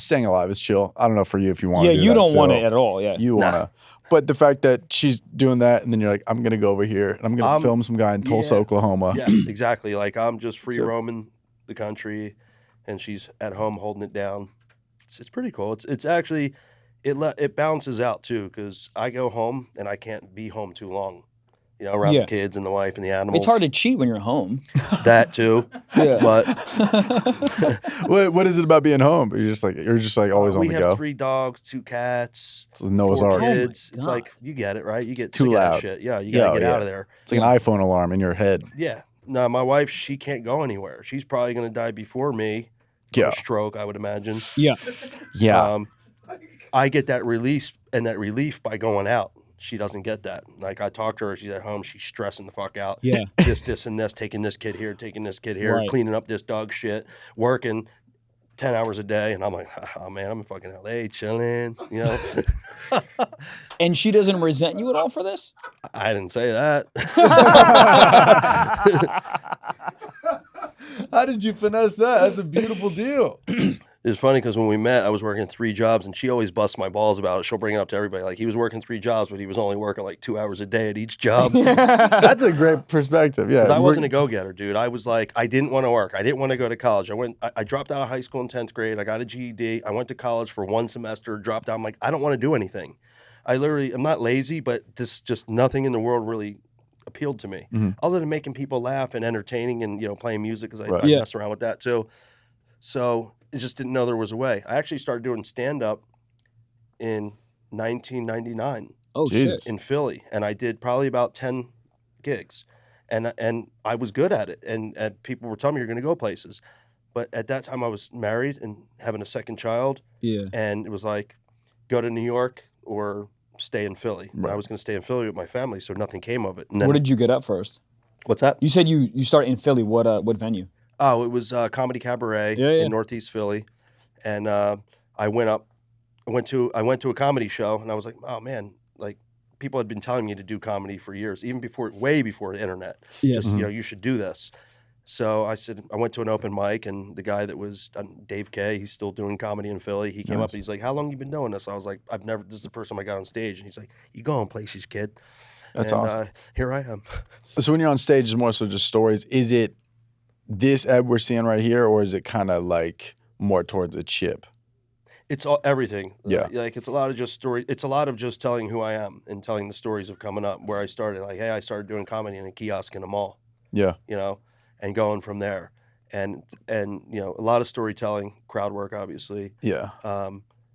staying alive is chill. I don't know for you if you want Yeah, to do you that don't want still. it at all. Yeah. You want to. But the fact that she's doing that and then you're like, I'm going to go over here and I'm going to film some guy in Tulsa, yeah. Oklahoma. Yeah, exactly. Like, I'm just free roaming the country, and she's at home holding it down. It's pretty cool. It's actually, it balances out too, because I go home and I can't be home too long. you know, around Yeah. the kids and the wife and the animals. It's hard to cheat when you're home. That too. Yeah. But What is it about being home? You're just like always on we the have go. 3 dogs, 2 cats, It's Noah's 4 Ark. kids. Oh my It's God. like, you get it, right? You get too sick of that loud. shit. Yeah, you gotta get out of there. It's like an iPhone alarm in your head. Yeah. No, my wife, she can't go anywhere. She's probably gonna die before me. Yeah. Of a stroke, I would imagine. Yeah. Yeah. I get that release and that relief by going out. She doesn't get that. Like, I talk to her, she's at home, she's stressing the fuck out. Yeah. This, and this, taking this kid here, Right. cleaning up this dog shit, working 10 hours a day. And I'm like, oh man, I'm in fucking LA chilling, you know? And she doesn't resent you at all for this? I didn't say that. How did you finesse that? That's a beautiful deal. It's funny because when we met, I was working 3 jobs, and she always busts my balls about it. She'll bring it up to everybody. Like, he was working 3 jobs, but he was only working like 2 hours a day at each job. That's a great perspective. Yeah. Because I wasn't a go-getter, dude. I was like, I didn't want to work. I didn't want to go to college. I dropped out of high school in 10th grade. I got a GED. I went to college for 1 semester, dropped out. I'm like, I don't want to do anything. I'm not lazy, but this just nothing in the world really appealed to me. Other than making people laugh and entertaining and, you know, playing music, because I mess around with that too. So I just didn't know there was a way. I actually started doing stand-up in 1999. Oh, Jesus. shit. In Philly, and I did probably about 10 gigs, and I was good at it, and people were telling me you're going to go places, but at that time I was married and having a second child, Yeah. and it was like, go to New York or stay in Philly. And I was going to stay in Philly with my family, so nothing came of it. And then, Where did you get up first? what's that? You said you started in Philly. What venue? Oh, it was Comedy Cabaret in Northeast Philly, and I went up. I went to a comedy show, and I was like, oh man, like people had been telling me to do comedy for years, even way before the internet. Yeah. Just you know, you should do this. So I said, I went to an open mic, and the guy that was Dave K, he's still doing comedy in Philly. He came up and he's like, how long you been doing this? I was like, this is the first time I got on stage. And he's like, you go on places, kid. That's and, awesome. Here I am. So when you're on stage, it's more so just stories. Is it this Ed we're seeing right here, or is it kind of like more towards a chip? It's all everything. Yeah. Like it's a lot of just story. It's a lot of just telling who I am and telling the stories of coming up, where I started. Like, hey, I started doing comedy in a kiosk in a mall. Yeah. You know, and going from there, and you know, a lot of storytelling, crowd work, obviously. Yeah.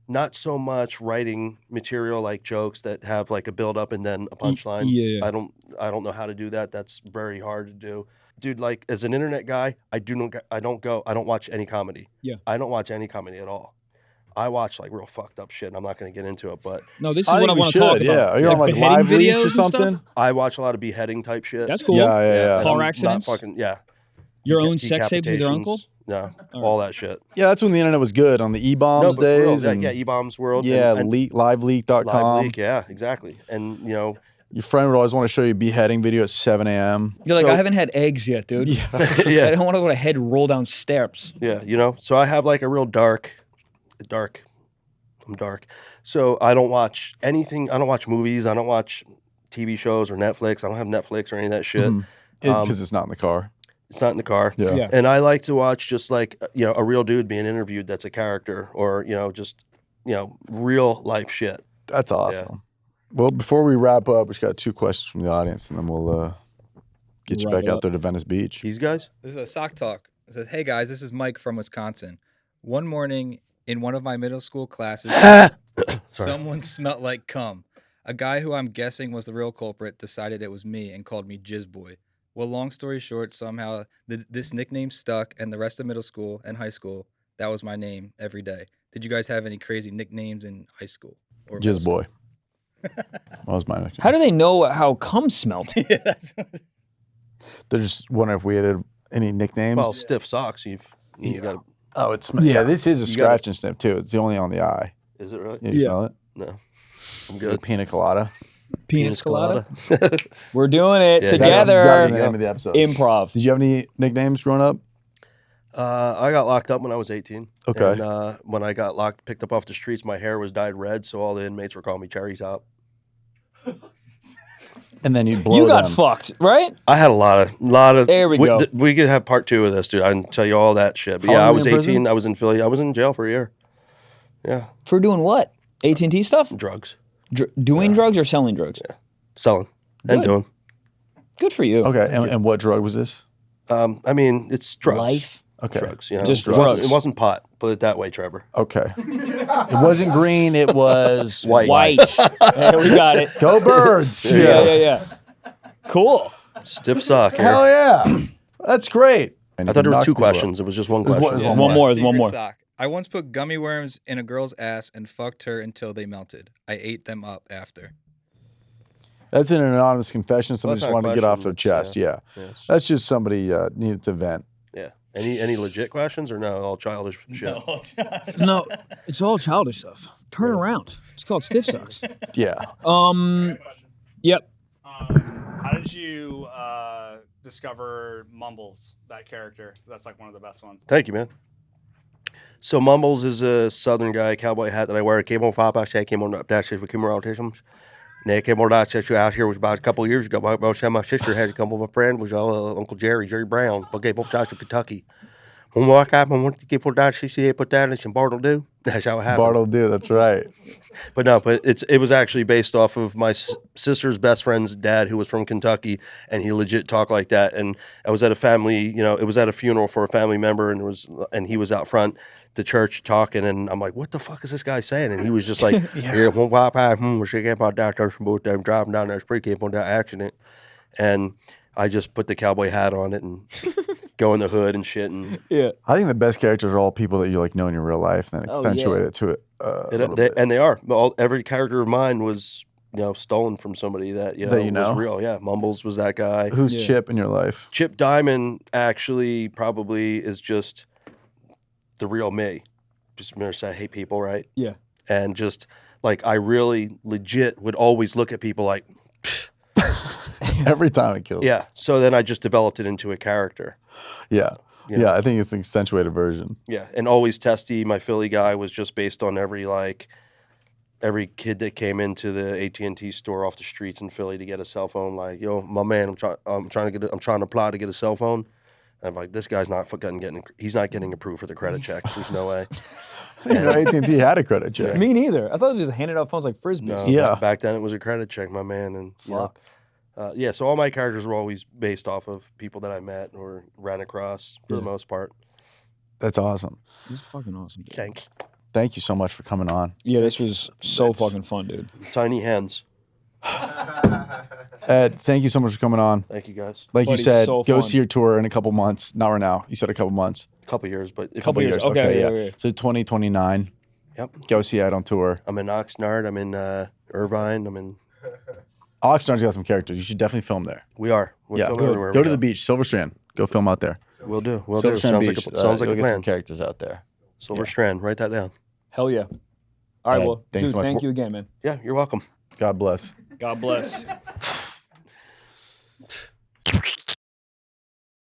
Not so much writing material like jokes that have like a build up and then a punchline. Yeah. I don't know how to do that. That's very hard to do. Dude, like as an internet guy, I don't watch any comedy. Yeah. I don't watch any comedy at all. I watch like real fucked up shit, and I'm not going to get into it, but No, this is I what think I we want to talk should. about. Yeah. Are you on like beheading live leaks videos or and stuff? something? I watch a lot of beheading type shit. That's cool. Yeah. Car I'm accidents? Not fucking, yeah. Your own sex tape with your uncle? Decapitations. No, all that shit. Yeah, that's when the internet was good on the e-bombs but for real, days. and, yeah, E-Bombs World. Yeah, and liveleak.com. Live Leak, yeah, exactly. And, you know, Your friend would always want to show you a beheading video at 7 a.m. You're like, So- I haven't had eggs yet, dude. Yeah. Yeah. I don't want to let a head roll down steps. Yeah, you know, so I have like a real dark. I'm dark. So I don't watch anything. I don't watch movies. I don't watch TV shows or Netflix. I don't have Netflix or any of that shit. Because it's not in the car. It's not in the car. Yeah. Yeah. And I like to watch just like, you know, a real dude being interviewed that's a character, or, you know, just, you know, real life shit. That's awesome. Well, before we wrap up, we just got 2 questions from the audience, and then we'll get you Wrap back it out up. there to Venice Beach. These guys? This is a sock talk. It says, "Hey guys, this is Mike from Wisconsin. One morning in one of my middle school classes, someone smelled like cum. A guy who I'm guessing was the real culprit decided it was me and called me Jizz Boy. Well, long story short, somehow this nickname stuck, and the rest of middle school and high school, that was my name every day. Did you guys have any crazy nicknames in high school? Or middle Jizz Boy. That was my nickname. How do they know how cum smelled? school? Yeah, that's what They're just wondering if we had any nicknames. Well, stiff socks. You Yeah. got. Oh, it's yeah. This is a You gotta- scratch and sniff too. It's the only on the eye. Is it really? Yeah, you Yeah. smell it? No, I'm Good good. pina colada. Penis colada? We're doing it Yeah, That's gotta be together. the name of the episode. Improv. Did you have any nicknames growing up? I got locked up when I was 18. Okay. And when I got picked up off the streets, my hair was dyed red, so all the inmates were calling me Cherry Top. And then you'd blow You got them. fucked, right? I had a lot of. There we go. We could have part 2 of this, dude. I can tell you all that shit. But How yeah, long I were was you in prison? 18. I was in Philly. I was in jail for a year. Yeah, For doing what? AT&T stuff? drugs, Doing drugs or selling drugs? selling, and Good. doing. Good for you. Okay, and what drug was this? I mean, it's drugs. Life. Okay. Drugs. You know? Just It wasn't- drugs. It wasn't pot. Put it that way, Trevor. Okay. It wasn't green. It was White. There we got it. Go Birds. Yeah. Cool. Stiff sock here. Hell yeah. That's great. I thought there were two questions. It was just one There's question. one- One more. There's Secret one more. sock. I once put gummy worms in a girl's ass and fucked her until they melted. I ate them up after. That's an anonymous confession. Somebody That's just not a wanted to get off their question, chest. Yeah. Yes. That's just somebody needed to vent. Yeah. Any legit questions or no? All childish shit. No, it's all childish stuff. Turn around. It's called stiff socks. Yeah. Yep. How did you discover Mumbles, that character? That's like one of the best ones. Thank you, man. So Mumbles is a southern guy, cowboy hat that I wear. I came on 5x8, came on dash with camera autisms. And I came on dash out here was about a couple of years ago. My sister had to come with my friend, was Uncle Jerry Brown. I came off dash from Kentucky. When I walk out, I want to get for dash, she put that in some Bartle do. That's how it happened. Bartle do. That's right. But no, it was actually based off of my sister's best friend's dad, who was from Kentucky, and he legit talked like that. And I was at a family, it was at a funeral for a family member, and he was out front the church talking, and I'm like, what the fuck is this guy saying? And he was just like, one wipe out, she came out down there, I'm driving down there, street, came on that accident, and I just put the cowboy hat on it and go in the hood and shit. And Yeah. I think the best characters are all people that you like know in your real life, and then accentuate it to it. and they are. Every character of mine was, stolen from somebody that was real. Yeah, Mumbles was that guy. Who's Chip in your life? Chip Diamond actually probably is just the real me. Just remember, I hate people, right? Yeah. And just like I really legit would always look at people like, Every time it kills. yeah. So then I just developed it into a character. Yeah. Yeah. I think it's an accentuated version. Yeah, and always testy. My Philly guy was just based on every kid that came into the AT&T store off the streets in Philly to get a cell phone. Like, yo, my man, I'm trying to apply to get a cell phone. And I'm like, this guy's not he's not getting approved for the credit check. There's no way. I didn't know AT&T had a credit check. Me neither. I thought they just handed out phones like frisbees. No, Yeah. back then it was a credit check, my man, and Fuck. yeah. So all my characters were always based off of people that I met or ran across for the most part. That's awesome. This is fucking awesome, dude. Thanks. Thank you so much for coming on. Yeah, this was so fucking fun, dude. Tiny hands. Ed, thank you so much for coming on. Thank you guys. Like you Buddy, said, so go fun. see your tour in a couple months. Not right now. You said a couple months. Couple years, but Couple years. Okay, yeah. So 2029. Yep. Go see Ed on tour. I'm in Oxnard. I'm in Irvine. I'm in. Oxnard's got some characters. You should definitely film there. We are. We're Yeah. filming everywhere. Go we to the beach, Silver Strand. Go film out there. We'll do. We'll Silver do. Strand Sounds Beach. like Go a get some plan. characters out there. Silver Strand. Write that down. Hell yeah. All right, Ed, well, thanks dude, so much. thank you again, man. Yeah, you're welcome. God bless. God bless.